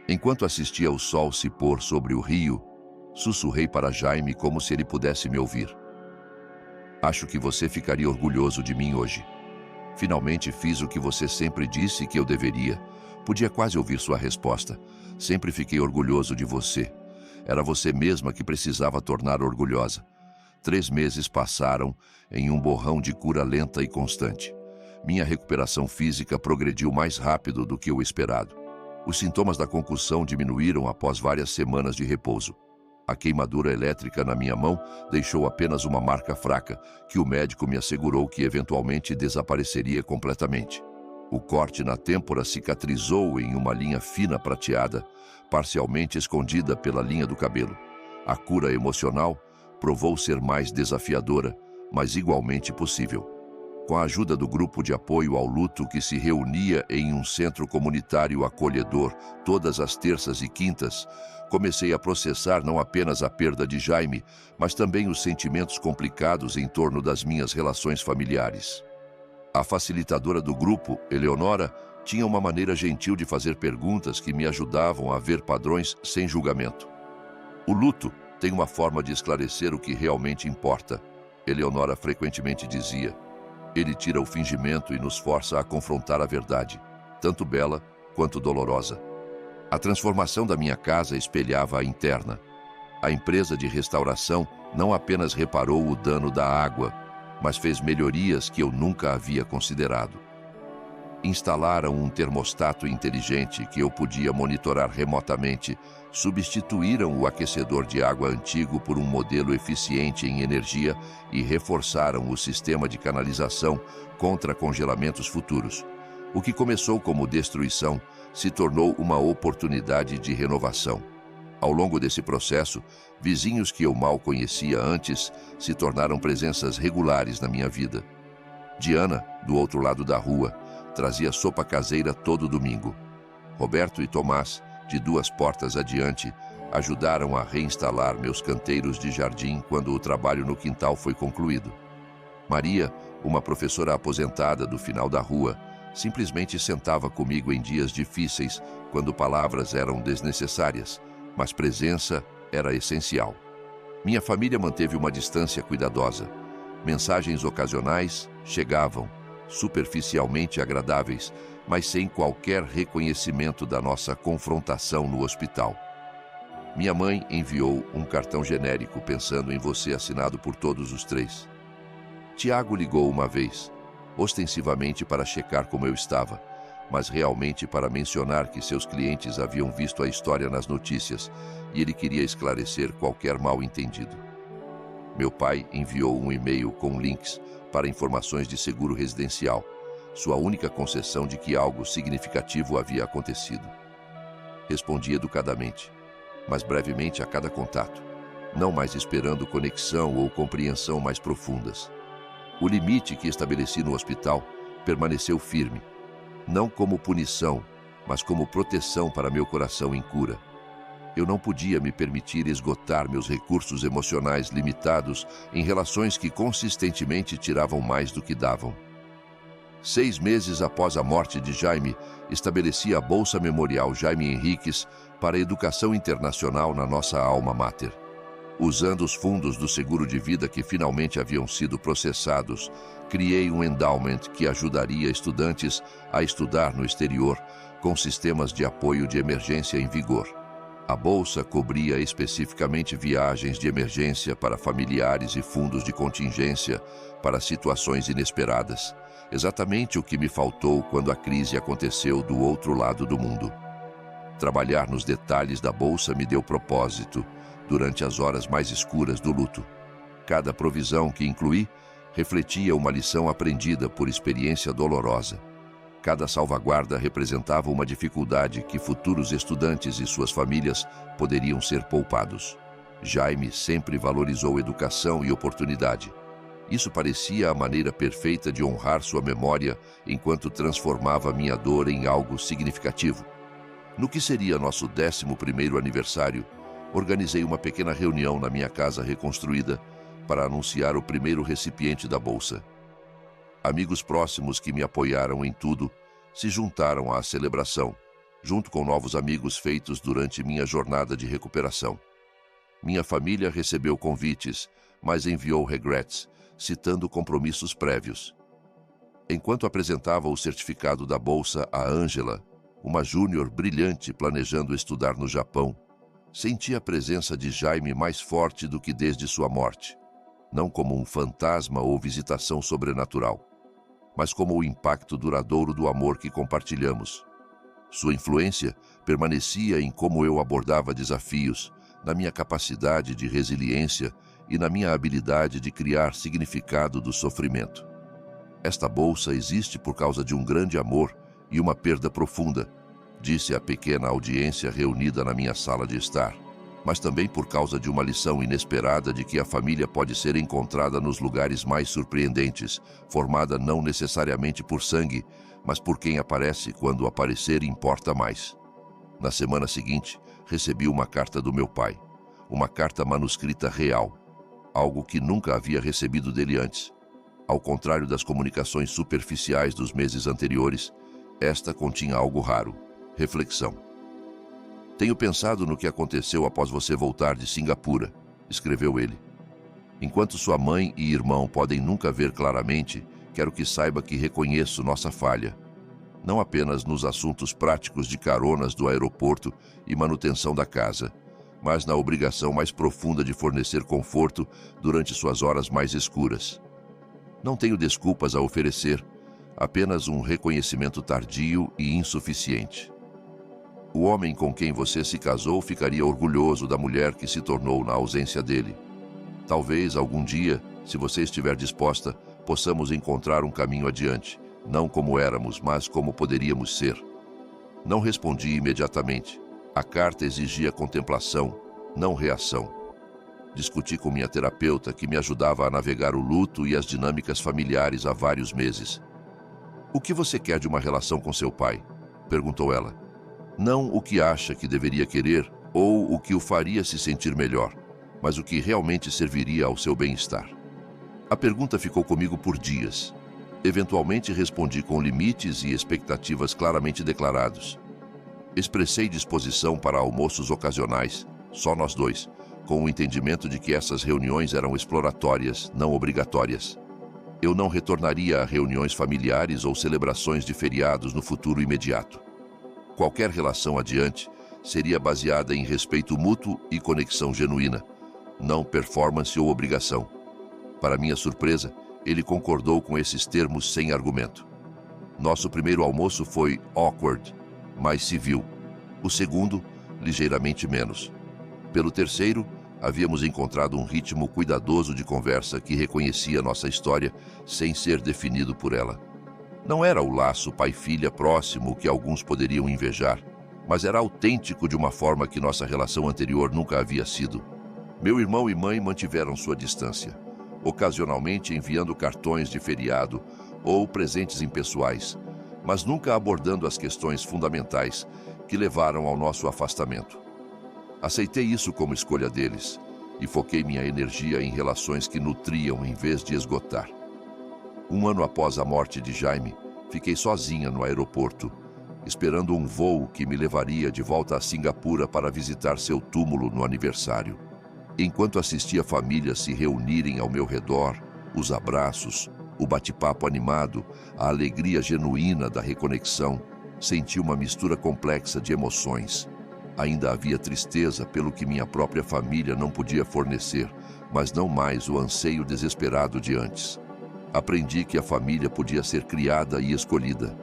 Enquanto assistia ao sol se pôr sobre o rio, sussurrei para Jaime como se ele pudesse me ouvir. Acho que você ficaria orgulhoso de mim hoje. Finalmente fiz o que você sempre disse que eu deveria. Podia quase ouvir sua resposta. Sempre fiquei orgulhoso de você. Era você mesma que precisava tornar orgulhosa. 3 meses passaram em um borrão de cura lenta e constante. Minha recuperação física progrediu mais rápido do que o esperado. Os sintomas da concussão diminuíram após várias semanas de repouso. A queimadura elétrica na minha mão deixou apenas uma marca fraca, que o médico me assegurou que eventualmente desapareceria completamente. O corte na têmpora cicatrizou em uma linha fina prateada, parcialmente escondida pela linha do cabelo. A cura emocional provou ser mais desafiadora, mas igualmente possível. Com a ajuda do grupo de apoio ao luto que se reunia em um centro comunitário acolhedor todas as terças e quintas, comecei a processar não apenas a perda de Jaime, mas também os sentimentos complicados em torno das minhas relações familiares. A facilitadora do grupo, Eleonora, tinha uma maneira gentil de fazer perguntas que me ajudavam a ver padrões sem julgamento. O luto tem uma forma de esclarecer o que realmente importa, Eleonora frequentemente dizia. Ele tira o fingimento e nos força a confrontar a verdade, tanto bela quanto dolorosa. A transformação da minha casa espelhava a interna. A empresa de restauração não apenas reparou o dano da água, mas fez melhorias que eu nunca havia considerado. Instalaram um termostato inteligente que eu podia monitorar remotamente, substituíram o aquecedor de água antigo por um modelo eficiente em energia e reforçaram o sistema de canalização contra congelamentos futuros. O que começou como destruição se tornou uma oportunidade de renovação. Ao longo desse processo, vizinhos que eu mal conhecia antes se tornaram presenças regulares na minha vida. Diana, do outro lado da rua, trazia sopa caseira todo domingo. Roberto e Tomás, de 2 portas adiante, ajudaram a reinstalar meus canteiros de jardim quando o trabalho no quintal foi concluído. Maria, uma professora aposentada do final da rua, simplesmente sentava comigo em dias difíceis, quando palavras eram desnecessárias, mas presença era essencial. Minha família manteve uma distância cuidadosa. Mensagens ocasionais chegavam, superficialmente agradáveis, mas sem qualquer reconhecimento da nossa confrontação no hospital. Minha mãe enviou um cartão genérico pensando em você assinado por todos os 3. Tiago ligou uma vez, ostensivamente para checar como eu estava, mas realmente para mencionar que seus clientes haviam visto a história nas notícias e ele queria esclarecer qualquer mal-entendido. Meu pai enviou um e-mail com links para informações de seguro residencial, sua única concessão de que algo significativo havia acontecido. Respondi educadamente, mas brevemente a cada contato, não mais esperando conexão ou compreensão mais profundas. O limite que estabeleci no hospital permaneceu firme, não como punição, mas como proteção para meu coração em cura. Eu não podia me permitir esgotar meus recursos emocionais limitados em relações que consistentemente tiravam mais do que davam. 6 meses após a morte de Jaime, estabeleci a Bolsa Memorial Jaime Henriques para a educação internacional na nossa alma mater. Usando os fundos do seguro de vida que finalmente haviam sido processados, criei um endowment que ajudaria estudantes a estudar no exterior com sistemas de apoio de emergência em vigor. A bolsa cobria especificamente viagens de emergência para familiares e fundos de contingência para situações inesperadas, exatamente o que me faltou quando a crise aconteceu do outro lado do mundo. Trabalhar nos detalhes da bolsa me deu propósito durante as horas mais escuras do luto. Cada provisão que incluí refletia uma lição aprendida por experiência dolorosa. Cada salvaguarda representava uma dificuldade que futuros estudantes e suas famílias poderiam ser poupados. Jaime sempre valorizou educação e oportunidade. Isso parecia a maneira perfeita de honrar sua memória enquanto transformava minha dor em algo significativo. No que seria nosso 11º aniversário, organizei uma pequena reunião na minha casa reconstruída para anunciar o primeiro recipiente da bolsa. Amigos próximos que me apoiaram em tudo se juntaram à celebração, junto com novos amigos feitos durante minha jornada de recuperação. Minha família recebeu convites, mas enviou regrets, citando compromissos prévios. Enquanto apresentava o certificado da bolsa a Angela, uma júnior brilhante planejando estudar no Japão, senti a presença de Jaime mais forte do que desde sua morte, não como um fantasma ou visitação sobrenatural, mas como o impacto duradouro do amor que compartilhamos. Sua influência permanecia em como eu abordava desafios, na minha capacidade de resiliência e na minha habilidade de criar significado do sofrimento. Esta bolsa existe por causa de um grande amor e uma perda profunda, disse a pequena audiência reunida na minha sala de estar, mas também por causa de uma lição inesperada de que a família pode ser encontrada nos lugares mais surpreendentes, formada não necessariamente por sangue, mas por quem aparece quando aparecer importa mais. Na semana seguinte, recebi uma carta do meu pai, uma carta manuscrita real, algo que nunca havia recebido dele antes. Ao contrário das comunicações superficiais dos meses anteriores, esta continha algo raro: reflexão. Tenho pensado no que aconteceu após você voltar de Singapura, escreveu ele. Enquanto sua mãe e irmão podem nunca ver claramente, quero que saiba que reconheço nossa falha. Não apenas nos assuntos práticos de caronas do aeroporto e manutenção da casa, mas na obrigação mais profunda de fornecer conforto durante suas horas mais escuras. Não tenho desculpas a oferecer, apenas um reconhecimento tardio e insuficiente. O homem com quem você se casou ficaria orgulhoso da mulher que se tornou na ausência dele. Talvez, algum dia, se você estiver disposta, possamos encontrar um caminho adiante, não como éramos, mas como poderíamos ser. Não respondi imediatamente. A carta exigia contemplação, não reação. Discuti com minha terapeuta, que me ajudava a navegar o luto e as dinâmicas familiares há vários meses. O que você quer de uma relação com seu pai? Perguntou ela. Não o que acha que deveria querer ou o que o faria se sentir melhor, mas o que realmente serviria ao seu bem-estar. A pergunta ficou comigo por dias. Eventualmente respondi com limites e expectativas claramente declarados. Expressei disposição para almoços ocasionais, só nós dois, com o entendimento de que essas reuniões eram exploratórias, não obrigatórias. Eu não retornaria a reuniões familiares ou celebrações de feriados no futuro imediato. Qualquer relação adiante seria baseada em respeito mútuo e conexão genuína, não performance ou obrigação. Para minha surpresa, ele concordou com esses termos sem argumento. Nosso primeiro almoço foi awkward, mais civil. O segundo, ligeiramente menos. Pelo terceiro, havíamos encontrado um ritmo cuidadoso de conversa que reconhecia nossa história sem ser definido por ela. Não era o laço pai-filha próximo que alguns poderiam invejar, mas era autêntico de uma forma que nossa relação anterior nunca havia sido. Meu irmão e mãe mantiveram sua distância, ocasionalmente enviando cartões de feriado ou presentes impessoais, mas nunca abordando as questões fundamentais que levaram ao nosso afastamento. Aceitei isso como escolha deles e foquei minha energia em relações que nutriam em vez de esgotar. Um ano após a morte de Jaime, fiquei sozinha no aeroporto, esperando um voo que me levaria de volta a Singapura para visitar seu túmulo no aniversário. Enquanto assistia famílias se reunirem ao meu redor, os abraços, o bate-papo animado, a alegria genuína da reconexão, senti uma mistura complexa de emoções. Ainda havia tristeza pelo que minha própria família não podia fornecer, mas não mais o anseio desesperado de antes. Aprendi que a família podia ser criada e escolhida,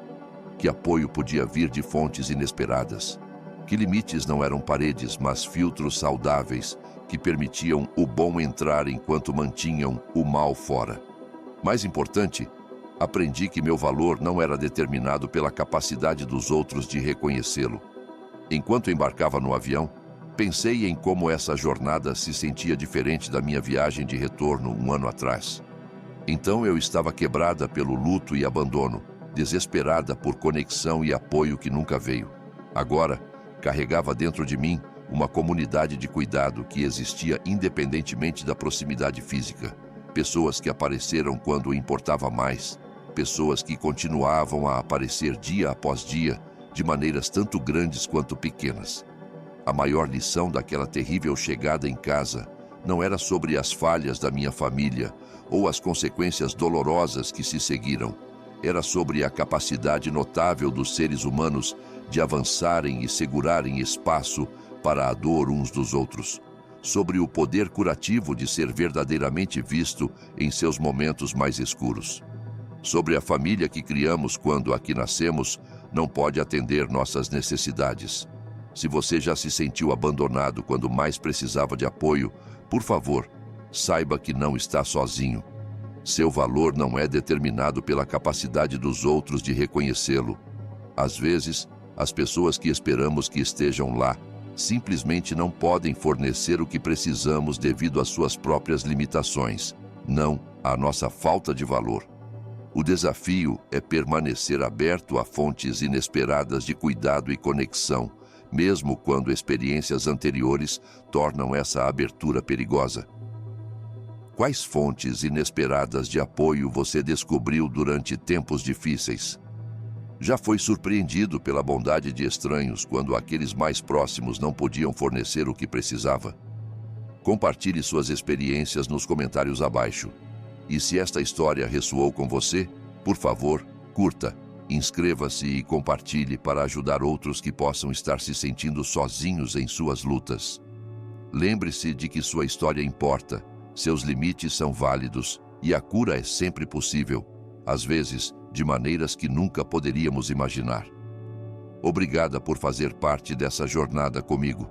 que apoio podia vir de fontes inesperadas, que limites não eram paredes, mas filtros saudáveis que permitiam o bom entrar enquanto mantinham o mal fora. Mais importante, aprendi que meu valor não era determinado pela capacidade dos outros de reconhecê-lo. Enquanto embarcava no avião, pensei em como essa jornada se sentia diferente da minha viagem de retorno um ano atrás. Então eu estava quebrada pelo luto e abandono, desesperada por conexão e apoio que nunca veio. Agora, carregava dentro de mim uma comunidade de cuidado que existia independentemente da proximidade física. Pessoas que apareceram quando importava mais, pessoas que continuavam a aparecer dia após dia, de maneiras tanto grandes quanto pequenas. A maior lição daquela terrível chegada em casa não era sobre as falhas da minha família ou as consequências dolorosas que se seguiram. Era sobre a capacidade notável dos seres humanos de avançarem e segurarem espaço para a dor uns dos outros. Sobre o poder curativo de ser verdadeiramente visto em seus momentos mais escuros. Sobre a família que criamos quando aqui nascemos não pode atender nossas necessidades. Se você já se sentiu abandonado quando mais precisava de apoio, por favor, saiba que não está sozinho. Seu valor não é determinado pela capacidade dos outros de reconhecê-lo. Às vezes, as pessoas que esperamos que estejam lá simplesmente não podem fornecer o que precisamos devido às suas próprias limitações, não à nossa falta de valor. O desafio é permanecer aberto a fontes inesperadas de cuidado e conexão, mesmo quando experiências anteriores tornam essa abertura perigosa. Quais fontes inesperadas de apoio você descobriu durante tempos difíceis? Já foi surpreendido pela bondade de estranhos quando aqueles mais próximos não podiam fornecer o que precisava? Compartilhe suas experiências nos comentários abaixo. E se esta história ressoou com você, por favor, curta, inscreva-se e compartilhe para ajudar outros que possam estar se sentindo sozinhos em suas lutas. Lembre-se de que sua história importa, seus limites são válidos e a cura é sempre possível, às vezes de maneiras que nunca poderíamos imaginar. Obrigada por fazer parte dessa jornada comigo.